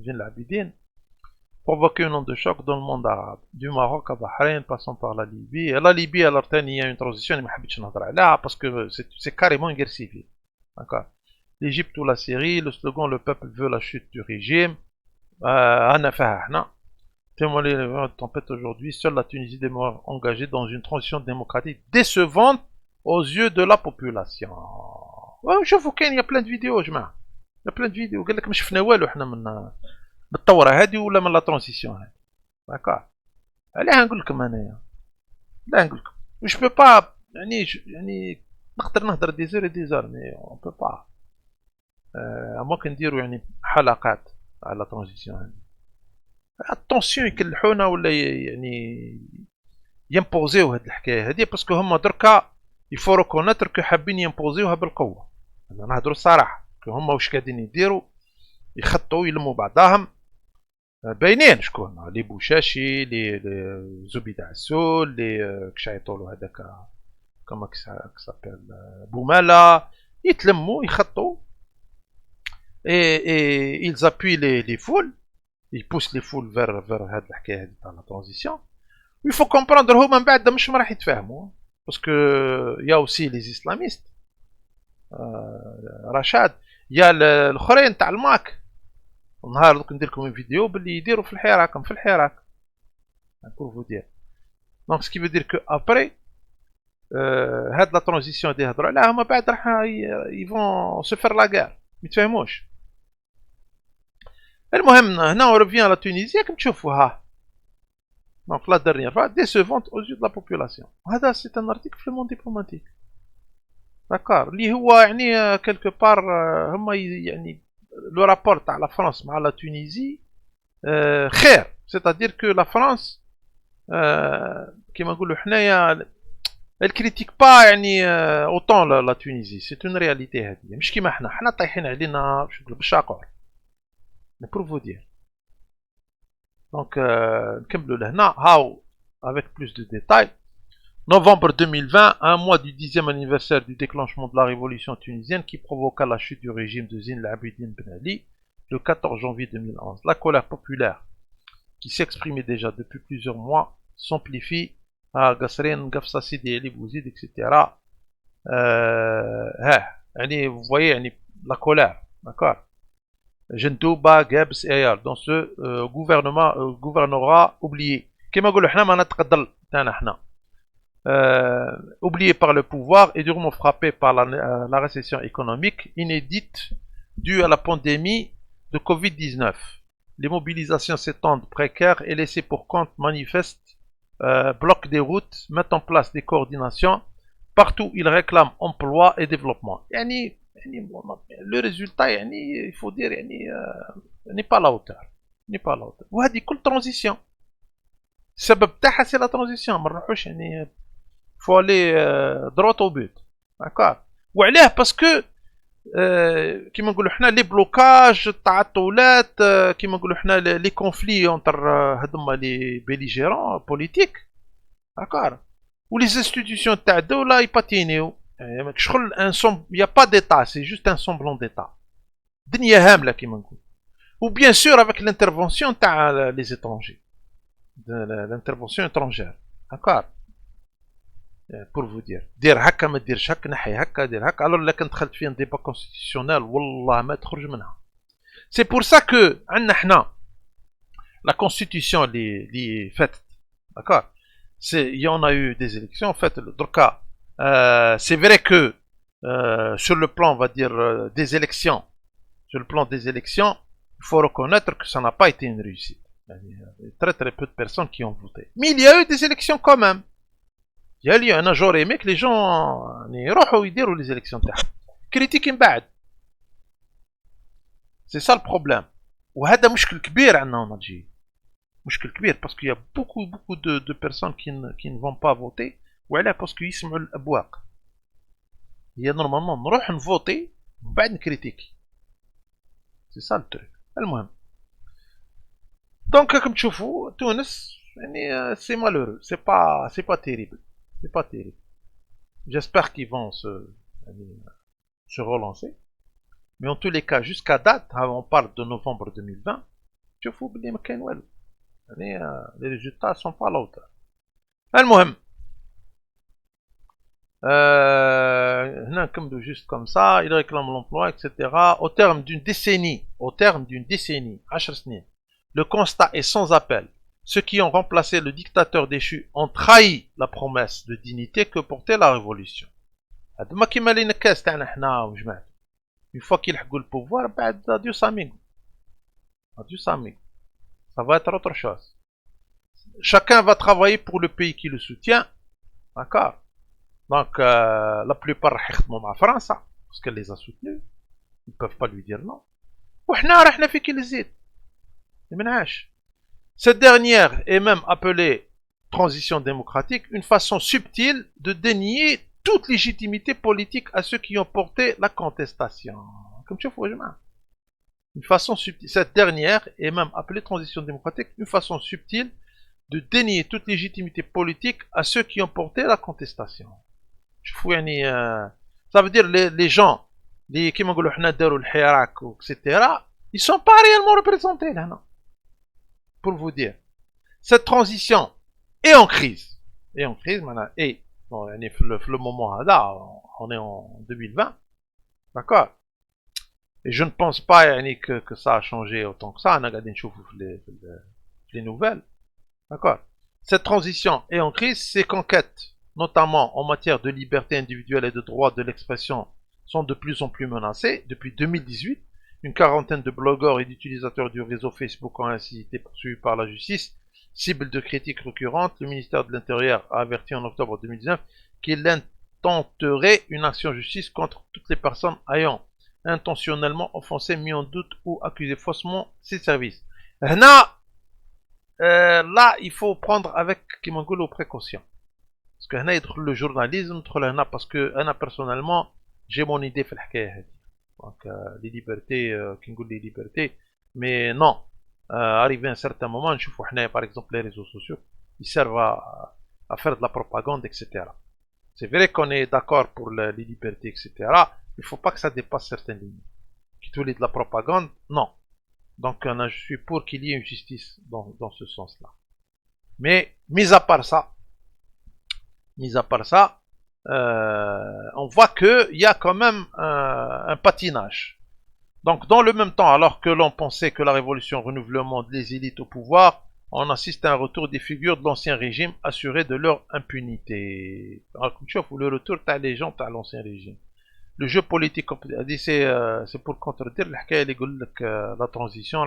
A: El Abidine provoqué une onde de choc dans le monde arabe, du Maroc à Bahreïn, passant par la Libye. Et la Libye, alors, il y a une transition, parce que c'est carrément une guerre civile. D'accord. L'Égypte ou la Syrie, le slogan « Le peuple veut la chute du régime ». Témoigner les tempêtes aujourd'hui, seule la Tunisie demeure engagée dans une transition démocratique décevante aux yeux de la population. Je vous il y a plein de vidéos, je m'en. Il y a plein de vidéos. قال لك ما شفنا والو احنا من بالثوره هذه ولا من لا ترانزيسيون هذه. داكور. علاه نقول لكم انايا. لا نقول لكم. جو بو با يعني نقدر نهضر ديزار مي اون بو با. ممكن نديروا يعني حلقات على ترانزيسيون هذه. اتونسيون يكلحونا ولا يعني يمبوزيو هذه الحكايه هذه باسكو هما دركا يفو ريكونيتر كو حابين يمبوزيوها بالقوه. انا نهضروا الصراحه كو هما واش قاعدين يديروا يخطوا يلموا بعضاهم باينين شكون لي بوشاشي لي زبيد عسول لي كشايطولو هذاك كما كسابيل بومالا يتلموا يخطوا اي ils appuient les foules ils poussent les foules vers هاد الحكايه هذه تاع لا ترانزيسيون Il faut comprendre هما من بعد مش راح يتفاهموا parce que il y a aussi les islamistes رشاد يا الاخرين تاع الماك نهار دوك ندير لكم فيديو باللي يديروا في الحراك في الحراك pour vous dire donc ce qui veut dire que après هاد لا ترانزيسيون اللي يهضروا عليها هما بعد راح يفون سو فير لا غير ما يتفاهموش. المهم هنا on revient à la Tunisie كم تشوفوا ها donc la dernière fois décevante aux yeux de la population. هذا c'est un article في Le Monde Diplomatique d'accord اللي هو يعني quelque part هما يعني le rapport تاع la France مع la Tunisie خير c'est-à-dire que la France كيما نقولوا حنايا elle critique pas يعني autant la Tunisie c'est une réalité هذه مش كيما حنا طايحين علينا بالشاقور pour vous dire donc نكملوا لهنا هاو avec plus de détails. Novembre 2020, un mois du 10e anniversaire du déclenchement de la révolution tunisienne qui provoqua la chute du régime de Zine el-Abidine Ben Ali le 14 janvier 2011. La colère populaire qui s'exprimait déjà depuis plusieurs mois s'amplifie à Gasserine, Gafsa Sidi Ali Bouzid, etc. Vous voyez la colère, d'accord. Jendouba, Gabs et Ayar, dans ce gouvernorat oublié. Kema قولوا حنا ما نتقدر تاعنا حنا. Oublié par le pouvoir et durement frappé par la récession économique inédite due à la pandémie de Covid-19. Les mobilisations s'étendent précaires et laissées pour compte manifestent, bloquent des routes, mettent en place des coordinations. Partout, ils réclament emploi et développement. Le résultat, il faut dire, n'est pas à la hauteur. N'est pas à la hauteur. وهذه كل transition. السبب تاعها c'est la transition. ما نروحوش faut aller droit au but. D'accord. وعلاه parce que كيما نقولوا حنا لي بلوكاج التعطلات كيما نقولوا حنا لي كونفلي اونتر هذوما لي بيليجيرون بوليتيك داكار ولي انستيتيوشن تاع الدوله يباتينيو شغل ان سوم يا با ديتا سي جوست ان سومبلون ديتا دنيا هامله كيما نقول و بيان سور افيك لانترفونسيون تاع لي زيترونجي لانترفونسيون étrangère داكار pour vous dire دير هكا ما ديرش هكا نحي هكا دير هكا alors لكن دخلت فيها ديبا كونستيتيسيونيل والله ما تخرج منها سي بور سا كو عندنا حنا لا كونستيتيسيون اللي فاتت داكور سي يون ا يو دي زيليكسيون فات دركا سي فري كو sur le plan on va dire des élections sur le plan des élections il faut reconnaître que ça n'a pas été une réussite très très peu de personnes qui ont voté mais il y a eu des élections quand même انا جوري ايميك لي جون يروحوا يديروا لي زيليكسيون تاعهم كريتيكي من بعد سي سا البروبليم وهذا مشكل كبير عندنا هنا تجي مشكل كبير باسكو يا بوكو دو بيرسون كي نفون با فوتي وعلاه باسكو يسمعوا الابواق هي نورمالمون نروح نفوتي ومن بعد نكريتيكي سي سا التروك المهم دونك راكم تشوفوا تونس سي مالورو سي با تيريبل c'est pas terrible. J'espère qu'ils vont se relancer. Mais en tous les cas, jusqu'à date, on parle de novembre 2020, je vous dis les résultats sont pas à la hauteur. المهم juste comme ça, ils réclament l'emploi, etc. Au terme d'une décennie, 10 سنين, le constat est sans appel. Ceux qui ont remplacé le dictateur déchu ont trahi la promesse de dignité que portait la révolution. Une fois qu'ils ont le pouvoir, adieu Saming. Adieu Saming. Ça va être autre chose. Chacun va travailler pour le pays qui le soutient. D'accord. Donc, la plupart ont la France, parce qu'elle les a soutenus. Ils ne peuvent pas lui dire non. وحنا في كي الزيت. منعاش. Cette dernière est même appelée transition démocratique, une façon subtile de dénier toute légitimité politique à ceux qui ont porté la contestation. Comme tu vois, une façon subtile. Cette dernière est même appelée transition démocratique, une façon subtile de dénier toute légitimité politique à ceux qui ont porté la contestation. Ça veut dire les gens, les qui etc., ils sont pas réellement représentés là, non. Pour vous dire, cette transition et en crise. Et en crise, maintenant, et bon, le moment là, on est en 2020, d'accord. Et je ne pense pas yani, que ça a changé autant que ça. On a regardé les nouvelles, d'accord. Cette transition est en crise, ces conquêtes, notamment en matière de liberté individuelle et de droit de l'expression, sont de plus en plus menacées. Depuis 2018, une quarantaine de blogueurs et d'utilisateurs du réseau Facebook ont ainsi été poursuivis par la justice. Cible de critiques récurrentes, le ministère de l'Intérieur a averti en octobre 2019 qu'il intenterait une action justice contre toutes les personnes ayant intentionnellement offensé, mis en doute ou accusé faussement ses services. Là, il faut prendre avec aux précautions. Parce que هنا يدخل le journalisme, يدخل هنا parce que أنا personnellement j'ai mon idée في الحكاية هذه. Donc les libertés, كي نقول les libertés, mais non. Arrivé à un certain moment, نشوفوا حنا par exemple les réseaux sociaux, ils servent à faire de la propagande, etc. C'est vrai qu'on est d'accord pour les libertés, etc. Il ne faut pas que ça dépasse certaines lignes. Qui tout est de la propagande, non. Donc je suis pour qu'il y ait une justice dans ce sens-là. Mais mis à part ça, on voit qu'il y a quand même un patinage. Donc dans le même temps, alors que l'on pensait que la révolution renouvellement des élites au pouvoir, on assiste à un retour des figures de l'ancien régime assurées de leur impunité. Alors, le retour des gens à l'ancien régime. Le jeu politique, c'est pour contredire la transition,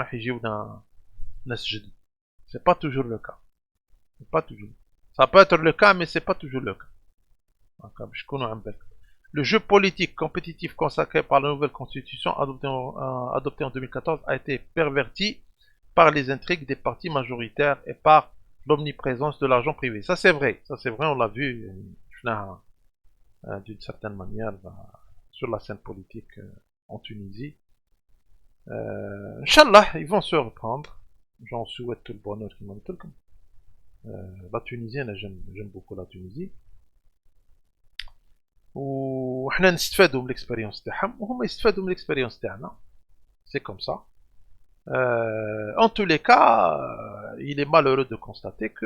A: c'est pas toujours le cas. C'est pas toujours. Ça peut être le cas, mais c'est pas toujours le cas. Le jeu politique compétitif consacré par la nouvelle constitution adoptée en 2014 a été perverti par les intrigues des partis majoritaires et par l'omniprésence de l'argent privé. Ça c'est vrai, on l'a vu d'une certaine manière sur la scène politique en Tunisie. Inch'Allah, ils vont se reprendre. J'en souhaite tout le bonheur qui m'en est. La Tunisie, j'aime beaucoup la Tunisie. وحنا نستفادوا من الاكسبيريونس تاعهم وهم يستفادوا من الاكسبيريونس تاعنا. C'est comme ça. En tous les cas, il est malheureux de constater que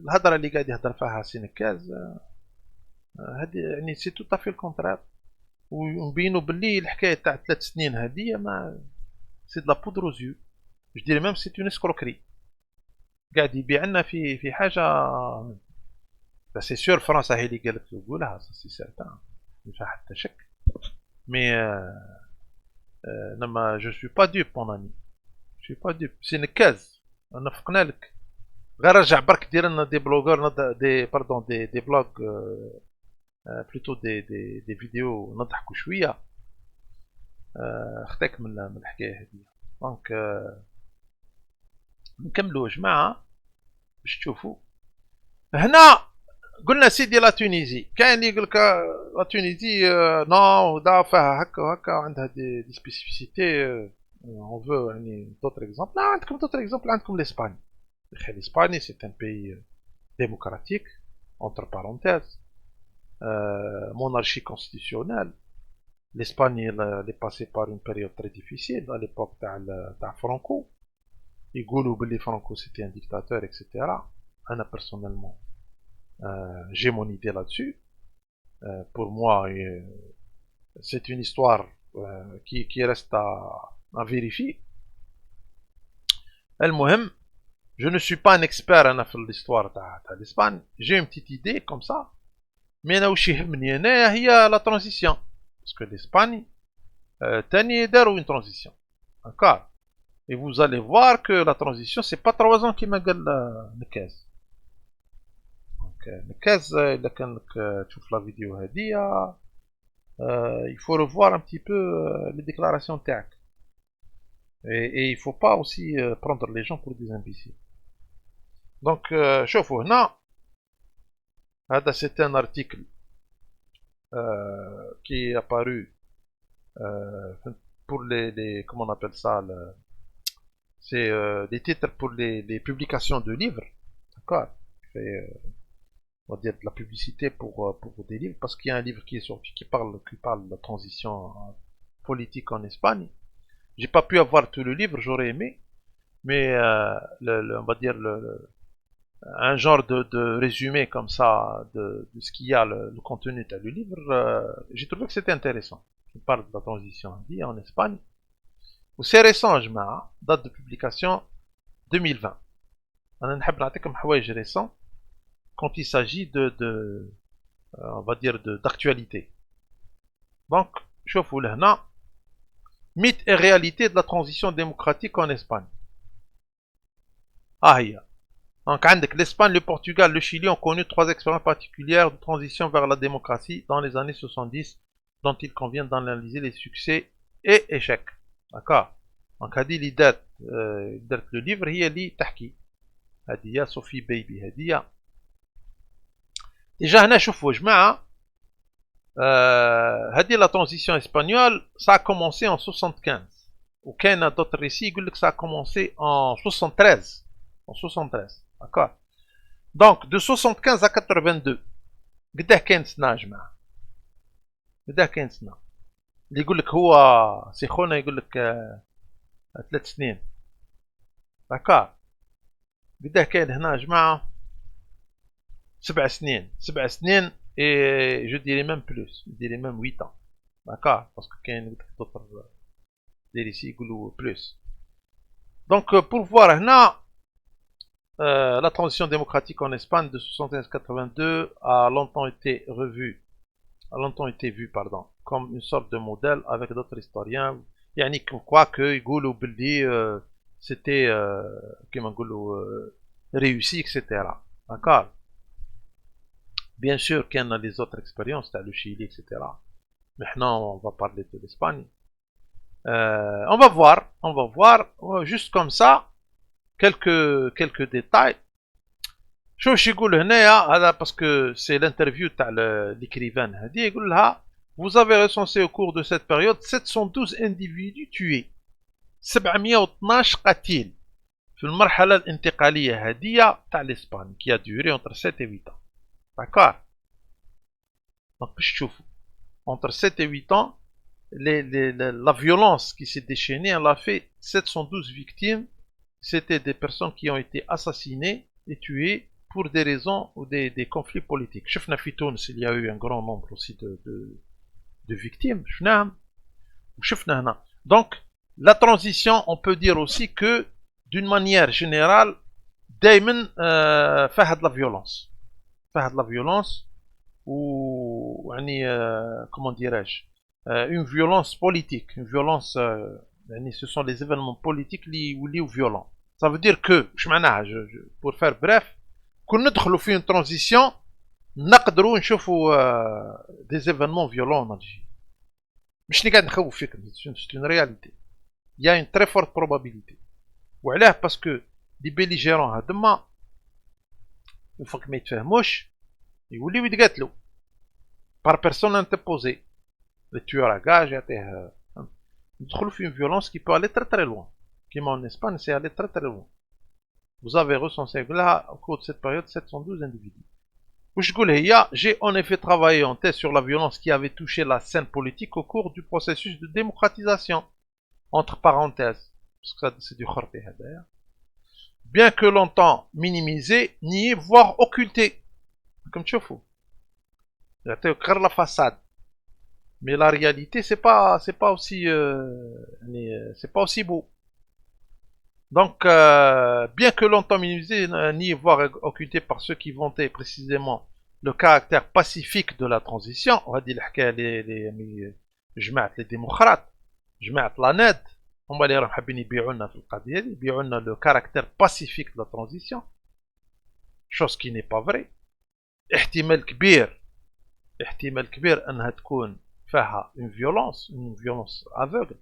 A: الهضره اللي قاعد يهضر فيها سينكاز هذه يعني سي تو افي الكونترير. ونبينوا باللي الحكايه تاع 3 سنين هذه ما سي دو لا بودر اوز يو. جو ديري ميم سي اون اسكروكري. قاعد يبيع لنا في حاجه. سي سور فرنسا هي اللي قالت له قولها سي سيرتان ما فيها حتى شك. مي انما جو سوي با دوب مون امي. Je suis pas dupe. C'est une case. On a فقنا لك. غير رجع برك دير لنا دي بلوغر دي باردون دي بلوغ بلوتو دي فيديو نضحكوا شويه. خداك من الحكايه هذه. دونك نكملوا يا جماعه باش تشوفوا. هنا قلنا سيدي لا تونيزي. كاين اللي يقول لك لا تونيزي نو دا فيها هكا وهكا عندها دي سبيسيفيسيتي. On veut d'autres exemples. Non, comme d'autres exemples, comme l'Espagne. L'Espagne, c'est un pays démocratique, entre parenthèses, monarchie constitutionnelle. L'Espagne, elle est passée par une période très difficile, à l'époque de Franco. Et Gouloubli Franco, c'était un dictateur, etc. Anna, personnellement, j'ai mon idée là-dessus. Pour moi, c'est une histoire qui reste à vérifier. المهم, je ne suis pas un expert أنا في l'histoire تاع l'Espagne. J'ai une petite idée comme ça. Mais أنا وش يهمني أنا هي la transition. Parce que l'Espagne تاني داروا une transition. D'accord. Et vous allez voir que la transition c'est pas 3 ans كيما قال نكاز. Donc نكاز إذا كانك تشوف la vidéo هذه il faut revoir un petit peu les déclarations تاعك. Et il ne faut pas aussi prendre les gens pour des imbéciles. Donc, شوفوا هنا. هذا c'est un article qui est apparu pour les comment on appelle ça, c'est des titres pour les publications de livres. D'accord. On va dire de la publicité pour des livres, parce qu'il y a un livre qui est sorti qui parle de la transition politique en Espagne. J'ai pas pu avoir tout le livre, j'aurais aimé, mais on va dire un genre de résumé comme ça de ce qu'il y a, le contenu du livre, j'ai trouvé que c'était intéressant. Il parle de la transition en Espagne. C'est récent, je date de publication 2020. On a récent quand il s'agit on va dire d'actualité. Donc, شوفوا لهنا mythe et réalité de la transition démocratique en Espagne. Donc, l'Espagne, le Portugal, le Chili ont connu 3 expériences particulières de transition vers la démocratie dans les années 70, dont il convient d'analyser les succès et échecs. D'accord. Donc, هذه اللي درت le livre هي اللي تحكي. هذه هي صوفي بيبي هذه. Déjà هنا شوفوا يا جماعة هذه la transition espagnole, ça a commencé en 75. وكاين d'autres récits يقول لك ça a commencé en 73. En 73. D'accord. Donc de 75 à 82 قداه كاين سنة يا جماعة. قداه كاين سنة. اللي يقول لك هو سي خونا يقول لك 3 سنين. D'accord. قداه كاين هنا يا جماعة 7 سنين. 7 سنين et je dirais même plus. Je dirais même 8 ans. D'accord. Parce que كاين d'autres des récits يقولوا plus. Donc pour voir هنا la transition démocratique en Espagne de 75-82 a longtemps été vue comme une sorte de modèle avec d'autres historiens. يعني quoi que يقولوا باللي c'était كما نقولوا réussi, etc. D'accord. Bien sûr qu'il y en a les autres expériences, le Chili, etc. Maintenant, on va parler de l'Espagne. On va voir, juste comme ça, quelques détails. شو يقول هنايا هذا parce que c'est l'interview تاع l'écrivain هذه يقول لها vous avez recensé au cours de cette période 712 individus tués 712 قتيل في المرحلة الانتقالية هذه تاع l'Espagne qui a duré entre 7 et 8 ans. D'accord. Donc باش تشوفوا entre 7 et 8 ans la violence qui s'est déchaînée, elle a fait 712 victimes. C'était des personnes qui ont été assassinées et tuées pour des raisons ou des conflits politiques. شفنا في تونس il y a eu un grand nombre aussi de victimes. شفنا هنا. Donc la transition, on peut dire aussi que d'une manière générale دائما فيها de la violence. فيها de la violence ou يعني comment dirais-je une violence politique, une violence ce sont les événements politiques liés ou violents. Ça veut dire que pour faire bref كون ندخلوا في une transition نقدروا نشوفوا des événements violents en Algérie. مش قاعد نخوف فيكم, c'est une réalité. Il y a une très forte probabilité. وعلاه parce que les belligérants هذوما وفك ما يتفاهموش يوليو يتقاتلوا par personne interposée. Le tueur à gage يعطيه ندخلوا في une violence qui peut aller très très loin. Comme en Espagne, c'est aller très très loin. Vous avez recensé là, au cours de cette période 712 individus. J'ai en effet travaillé en thèse sur la violence qui avait touché la scène politique au cours du processus de démocratisation. Entre parenthèses, parce que ça c'est du khorti d'ailleurs. Bien que longtemps minimisé, nié, voire occulté. Comme tu fous. La façade. Mais la réalité, c'est pas aussi beau. Donc, bien que longtemps minimisé, ni voire occulté par ceux qui vantaient précisément le caractère pacifique de la transition, on va dire les démocrates, la NED, on va dire le caractère pacifique de la transition, chose qui n'est pas vraie. احتمال كبير أنها تكون فيها une violence aveugle,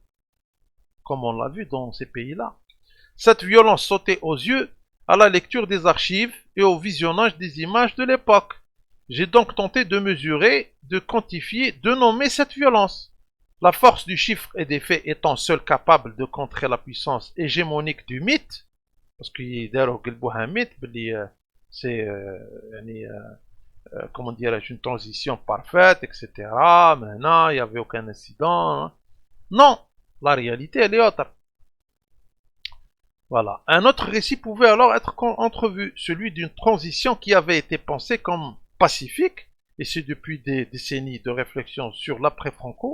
A: comme on l'a vu dans ces pays-là. Cette violence sautait aux yeux à la lecture des archives et au visionnage des images de l'époque. J'ai donc tenté de mesurer, de quantifier, de nommer cette violence. La force du chiffre et des faits étant seule capable de contrer la puissance hégémonique du mythe, parce qu'il un mythe, c'est comment dirais-je, une transition parfaite, etc. Maintenant, il n'y avait aucun incident. Non, la réalité, elle est autre. Voilà. Un autre récit pouvait alors être entrevu, celui d'une transition qui avait été pensée comme pacifique, et c'est depuis des décennies de réflexion sur l'après-Franco,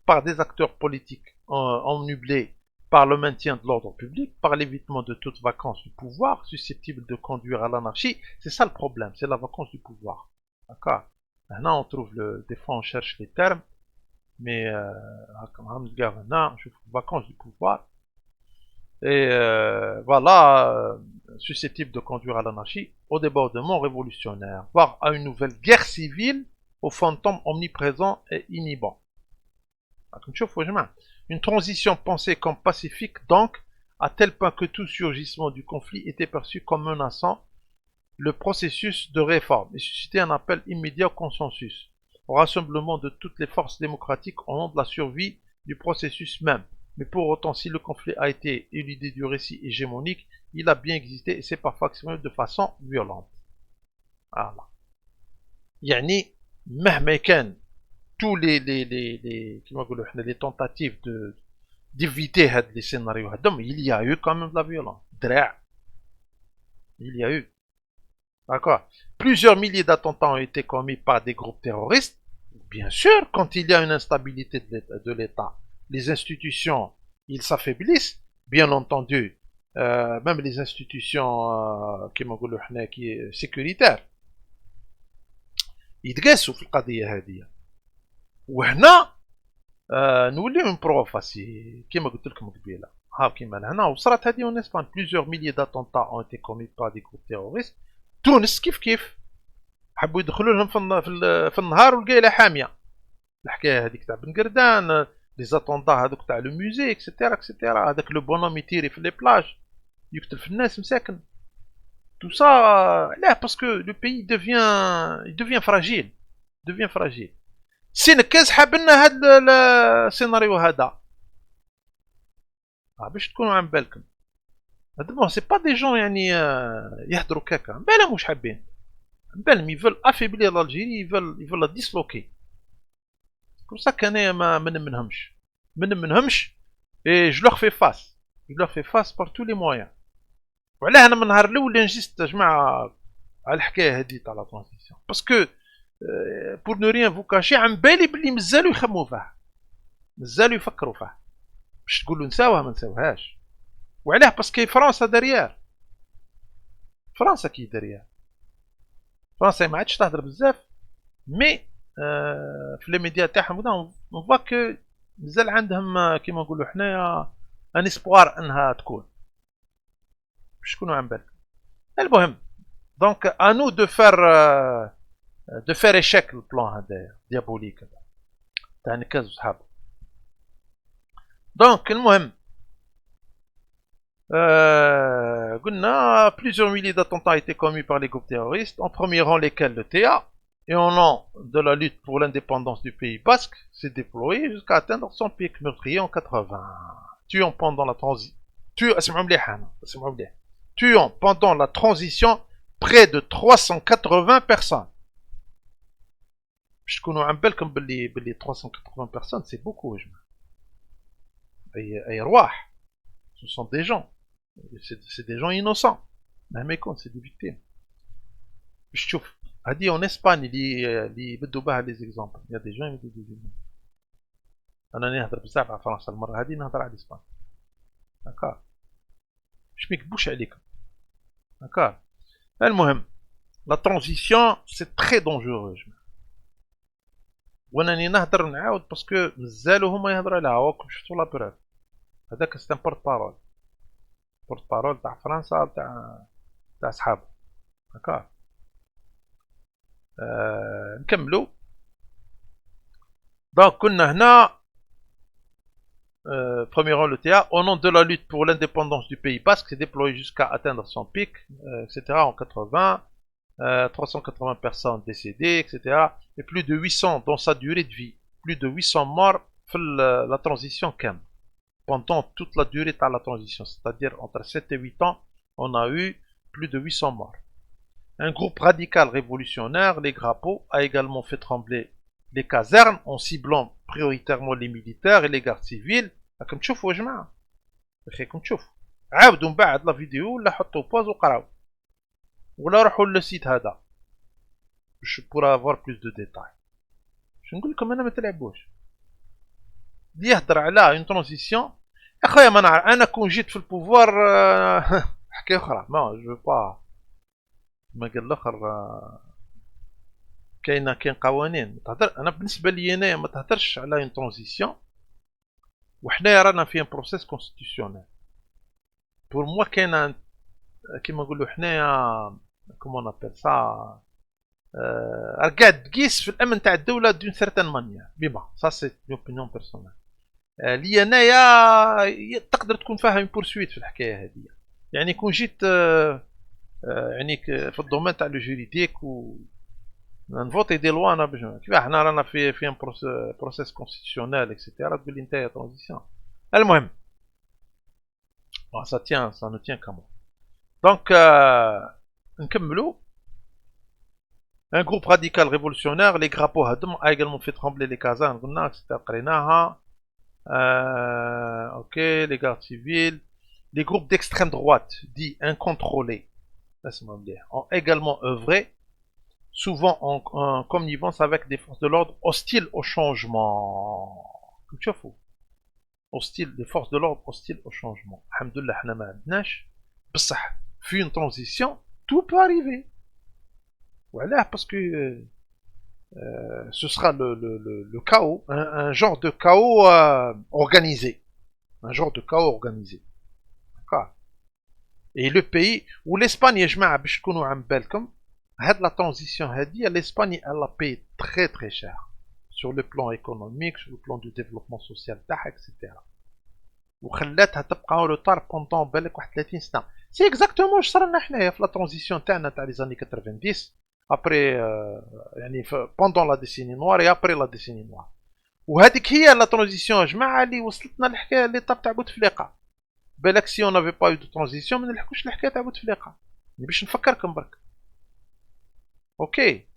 A: par des acteurs politiques omnublés par le maintien de l'ordre public, par l'évitement de toute vacance du pouvoir susceptible de conduire à l'anarchie. C'est ça le problème, c'est la vacance du pouvoir. D'accord. Maintenant, on trouve des fois on cherche les termes, mais vacance du pouvoir. Et voilà, susceptible de conduire à l'anarchie, au débordement révolutionnaire, voire à une nouvelle guerre civile aux fantômes omniprésents et inhibants. Une transition pensée comme pacifique donc, à tel point que tout surgissement du conflit était perçu comme menaçant le processus de réforme et suscitait un appel immédiat au consensus, au rassemblement de toutes les forces démocratiques au nom de la survie du processus même. Mais pour autant, si le conflit a été éludé du récit hégémonique, il a bien existé et c'est parfois exprimé de façon violente. Voilà. Yani, مهما كان tous les tentatives d'éviter les scénarios, il y a eu quand même de la violence. Il y a eu. D'accord. Plusieurs milliers d'attentats ont été commis par des groupes terroristes. Bien sûr, quand il y a une instabilité de l'État, les institutions, ils s'affaiblissent. Bien entendu, même les institutions qui sécuritaires, يتقاسوا في القضية هذه. وهنا نوليو نبروفاسي كيما قلت لكم قبيله. ها كيما لهنا وصرات هذه en Espagne. Plusieurs milliers d'attentats ont été commis par des groupes terroristes. تونس كيف حبوا يدخلوا لهم في النهار والقيله حاميه. الحكايه هذيك تاع بن قردان، لي زاتوندا هذوك تاع لو موزي اكسيتيرا اكسيتيرا، هذاك لو بونوم يتيري في لي بلاج يقتل في الناس مساكن. Tout ça, là, parce que le pays devient fragile. devient fragile. سي نكاز حاب لنا هذا السيناريو هذا. باش تكونوا عن بالكم. هذا سي با دي جون يعني يهضروا كاكا. بالهم مش حابين. بالهم يفل افيبلي الجيري، يفل لا ديسلوكي. كوم سا كان ما نمنهمش اي جو لوغ في فاس. بار تو لي مويان. وعلاه انا من النهار الاول نجيست جماعه على الحكايه هذه تاع لا ترانزيسيون باسكو بور نو ريان فو كاشي عن بالي بلي مازالوا يخموا فيه، مازالوا يفكروا فيه باش تقولوا نساوها ما نساوهاش. وعلاه باسكو فرنسا دريار، فرنسا كي دريار، فرنسا ما عادش تهضر بزاف مي في لي ميديا تاعهم اون فوا كو مازال عندهم كيما نقولوا حنايا ان اسبوار انها تكون. باش تكونوا عن بالكم. المهم دونك انو دو فير ايشيك البلان هذايا ديابوليك هذا تاع نكاز وصحابه. دونك المهم قلنا plusieurs milliers d'attentats ont été commis par les groupes terroristes, en premier rang lesquels le TA, et au nom de la lutte pour l'indépendance du Pays Basque, s'est déployé jusqu'à atteindre son pic meurtrier en 80, tuant pendant la transition. Tuant pendant la transition près de 380 personnes. Je connais un bel comme les 380 personnes, c'est beaucoup. Et ce sont des gens. C'est des gens innocents. Mais c'est des victimes. Je trouve. A dit en Espagne, il بدوا les exemples. Il y a des gens qui disent. أنا نهضر بزاف على فرنسا المرة هذه نهضر على إسبانيا. D'accord. Je m'écbouche عليكم. D'accord. المهم la transition c'est très dangereux. وانني نهضر نعاود باسكو مازالوا هما يهضروا عليها. راكم شفتوا لا بروف هذاك سي ان بورت بارول تاع فرنسا تاع صحابه. هكا نكملوا. دونك كنا هنا premier rang le TA, au nom de la lutte pour l'indépendance du Pays Basque, s'est déployé jusqu'à atteindre son pic, etc. en 80, 380 personnes décédées, etc. Et plus de 800 dans sa durée de vie. Plus de 800 morts la transition CAM. Pendant toute la durée de la transition, c'est-à-dire entre 7 et 8 ans, on a eu plus de 800 morts. Un groupe radical révolutionnaire, les Grapos, a également fait trembler les casernes en ciblant prioritairement les militaires et les gardes civils. Comme تشوفوا يا جماعة. كم تشوفوا. عاودوا من بعد لا فيديو ولا حطوا بوز وقراو، ولا روحوا للسيت هذا باش بور افوار بلوس دو ديتاي. باش نقول لكم انا ما تلعبوش اللي يهضر على اون ترانزيسيون. يا خويا ما نعرف انا كون جيت في البوفوار حكايه اخرى، ما جو با ما قال الاخر كاين قوانين تهضر. انا بالنسبه لي انايا ما تهضرش على اون ترانزيسيون وحنايا رانا في ان بروسيس كونستيتيونيل. بور موا كاين كيما نقولوا حنايا كومون ابل سا قاعد تقيس في الامن تاع الدوله دون سيرتان مانيير. بيبا سا سي اوبينيون بيرسونيل لي انايا تقدر تكون فيها اون بورسويت في الحكايه هذه. يعني كون جيت يعني في الدومين تاع لو جوريديك و نفوتي دي لوا انا باش كيف حنا رانا في ان بروسيس كونستيتيونيل اكسيتيرا تقول لي نتايا ترانزيسيون. المهم سا تيان سا نو تيان كامون. دونك نكملوا. Un groupe radical révolutionnaire, les Grappo Hadm a également fait trembler les casernes, ok, les gardes civils. Les groupes d'extrême droite, dits incontrôlés, ont également œuvré, souvent en connivence avec des forces de l'ordre hostiles au changement. Hostile, des forces de l'ordre hostiles au changement. Alhamdoulilah, حنا ما عندناش بصح في une transition, tout peut arriver. Voilà, parce que ce sera le chaos, un genre de chaos organisé. Un genre de chaos organisé. D'accord. Et le pays où l'Espagne, je m'en باش تكونوا عم بالكم هاد la transition هادي l'Espagne elle a payé très très cher sur le plan économique, sur le plan du développement social تاعها etc. وخلاتها تبقى en retard pendant بالك واحد 30 سنة. C'est exactement واش صرا لنا حنايا في la transition تاعنا تاع les années 90 après يعني pendant la décennie noire et après la décennie noire. وهذيك هي لا ترانزيسيون جماعه اللي وصلتنا الحكايه اللي طاب تاع بوتفليقه. بالك سي اون نافي با يو دو ترانزيسيون ما نلحقوش الحكايه تاع بوتفليقه. باش نفكركم برك. اوكي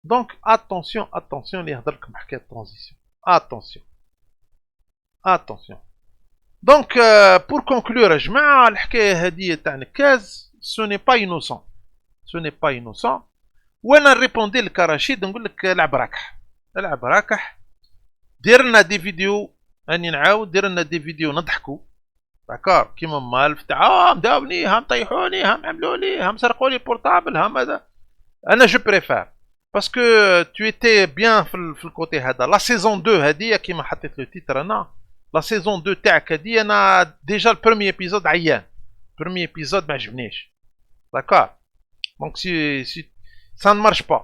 A: دونك اتونسيون اتونسيون اللي يهضر لكم حكايه ترانزيسيون. اتونسيون اتونسيون. دونك بور كونكلور جماعه الحكايه هذه تاع نكاز سو ني با انوسون. سو ني با انوسون. وانا نريبوندي لك رشيد نقول لك العب راكح. العب راكح. دير لنا دي فيديو اني نعاود دير لنا دي فيديو نضحكوا داكار كيما مالف تاع مداوني هم طيحوني هم عملوا لي هم سرقوا لي البورطابل هم هذا. انا جو بريفير باسكو تو ايتي بيان في الكوتي هذا. لا سيزون 2 هذه كيما حطيت لو تيتر انا لا سيزون 2 تاعك هذه انا ديجا البروميي ايبيزود عيان. البروميي ايبيزود ما عجبنيش داكار. دونك سي ça ne marche pas.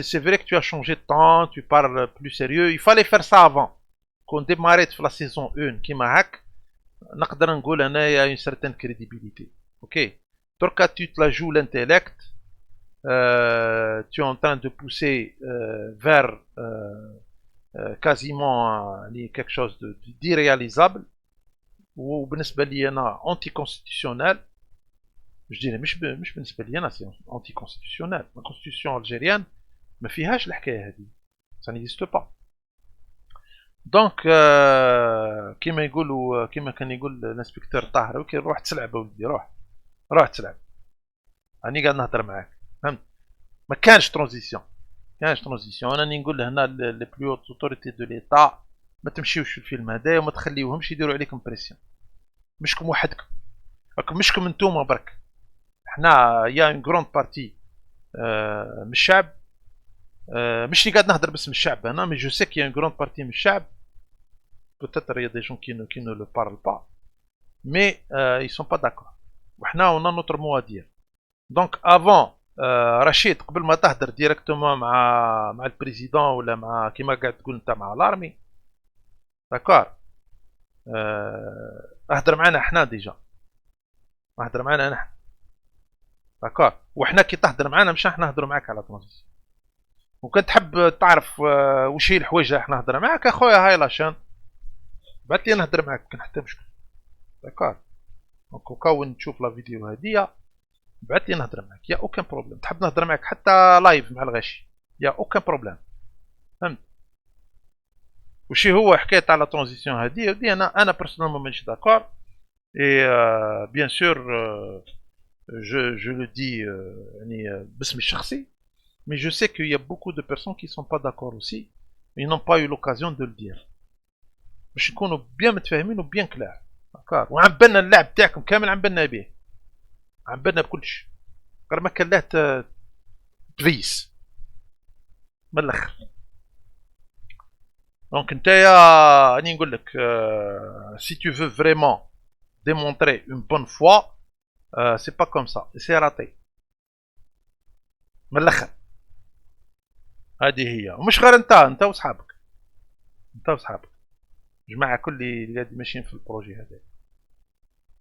A: C'est vrai que tu as changé de temps, tu parles plus sérieux. Il fallait faire ça avant. Quand on démarrait la saison 1, qui m'a hack, il y a une certaine crédibilité. Ok. Donc, tu te la joues l'intellect, tu es en train de pousser vers quasiment quelque chose d'irréalisable, ou anticonstitutionnel. Je dirais, مش بالنسبة لي أنا سي أنتي كونستيتيونيل. لا كونستيتيسيون الجيريان ما فيهاش الحكاية هذه. ça n'existe pas. دونك كيما يقولوا كيما كان يقول الانسبكتور طاهر وكي روح تلعب ولدي روح تلعب. راني قاعد نهضر معاك فهمت. ما كانش ترانزيسيون. أنا نقول هنا لي بلو اوتوريتي دو ليتا ما تمشيوش في الفيلم هذايا وما تخليوهمش يديروا عليكم بريسيون. مشكم وحدكم. راكم مشكم انتوما برك. حنا يا اون غروند بارتي من الشعب مش اللي قاعد نهضر باسم الشعب انا مي جو سي كي اون غروند بارتي من الشعب peut-être il y a des gens qui ne le parlent pas mais ils sont pas d'accord وحنا on a notre mot à dire. donc avant رشيد قبل ما تهضر ديريكتومون مع البريزيدون ولا مع كيما قاعد تقول انت مع لارمي داكور اهضر معنا احنا ديجا اهضر معنا نحن داكور. وحنا كي تهضر معنا مش راح نهضروا معاك على ترانزيسيون. وكنت تحب تعرف وش هي الحوايج اللي راح نهضر معاك اخويا هاي لاشان بعث لي نهضر معاك كان حتى مشكل داكور. دونك وكون تشوف لا فيديو هادية بعث لي نهضر معاك يا اوكان بروبليم. تحب نهضر معاك حتى لايف مع الغاشي يا اوكان بروبليم فهمت. وشي هو حكاية على ترانزيسيون هادي انا بيرسونيلمون مانيش داكور Et bien sûr, je le dis باسمي الشخصي, mais je sais qu'il y a beaucoup de personnes qui ne sont pas d'accord aussi. Ils n'ont pas eu l'occasion de le dire. باش نكونوا bien متفاهمين و bien clair. داكار, وعم بالنا اللعب تاعكم كامل عم بالنا به. عم بالنا بكلش. غير ما كان لا تفيس. من الاخر. دونك نتايا راني نقول لك si tu veux vraiment démontrer une bonne foi, c'est pas comme ça, c'est raté. من الاخر. هذه هي, ومش غير انت وصحابك. انت وصحابك. جماعة كل اللي ماشيين في البروجي هذا.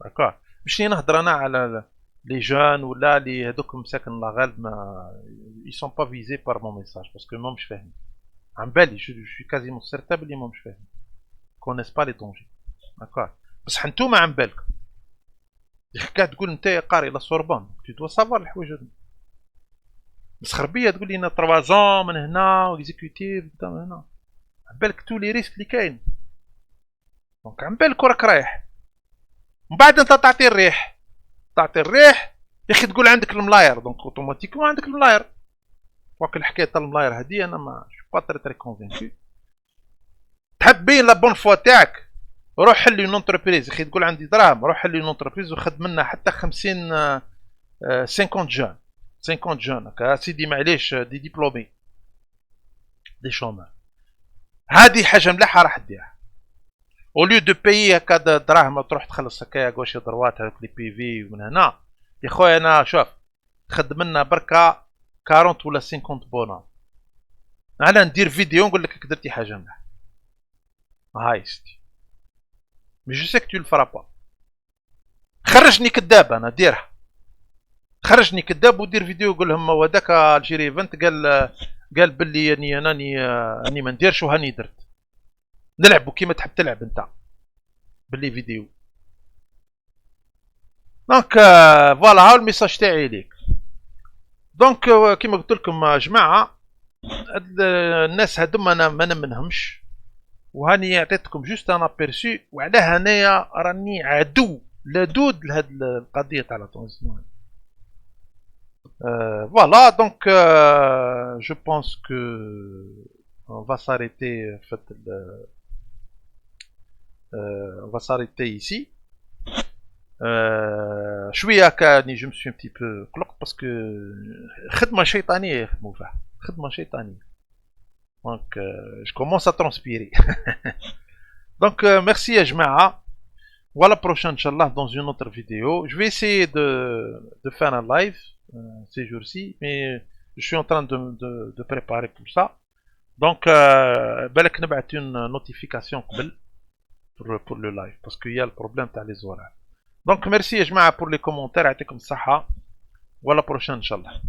A: داكور. مش نهضر انا على لي جون ولا اللي هذوك مساكن لا غالب ما ils sont pas visés par mon message parce que ماهمش فاهمين. عن بالي je suis quasiment certain بلي ماهمش فاهمين. connaissent pas les dangers. داكور. بصح نتوما عن بالكم. قاعد تقول نتايا قاري لا سوربون, tu dois savoir الحوايج هذو. بس خربيه تقول لي انا 3 زون من هنا واكزيكوتيف من هنا. عن بالك تو لي ريسك اللي كاين. دونك عم بالك وراك رايح. من بعد انت تعطي الريح يا اخي تقول عندك الملاير, دونك اوتوماتيكمون عندك الملاير. وقت الحكايه تاع الملاير هذه انا ما شو با تري كونفينكو. تحب بين لا بون فوا تاعك, روح حل لي اونتربريز. اخي تقول عندي دراهم, روح حل لي اونتربريز وخد منها حتى 50 50 جون هكا سيدي معليش دي ديبلومي دي شومار. هذه حاجه مليحه راح ديرها. او ليو دو بايي هكا دراهم تروح تخلص هكايا غوش دروات هذوك لي بي في ومن هنا. يا خويا انا شوف خد منا بركه 40 ولا 50 بونان. انا ندير فيديو نقول لك درتي حاجه مليحه. هاي ستي. مي جو سي كو تو الفرا با. خرجني كذاب انا ديرها. خرجني كذاب ودير فيديو قول لهم هذاك الجيري ايفنت قال باللي اني ما نديرش وهاني درت. نلعبوا كيما تحب تلعب انت باللي فيديو. دونك فوالا هاو الميساج تاعي ليك. دونك كيما قلت لكم جماعه الناس هذوما انا ما نمنهمش, وهاني عطيتكم جوست انا بيرسي وعلى هنايا راني عدو لدود لهاد القضيه تاع لا تونسيون. Voilà, donc je pense que on va s'arrêter on va s'arrêter ici. شويه كاني je me suis un petit peu قلقت parce que خدمه شيطانيه يخدموا فيها, خدمه شيطانيه. Donc je commence à transpirer. Donc merci يا جماعه. Voilà prochaine Inch'Allah dans une autre vidéo. Je vais essayer de faire un live ces jours-ci, mais je suis en train de préparer pour ça. Donc بالك نبعث une notification قبل pour le live parce qu'il y a le problème تاع les horaires. Donc merci يا جماعة pour les commentaires, يعطيكم الصحة. Voilà prochaine Inch'Allah.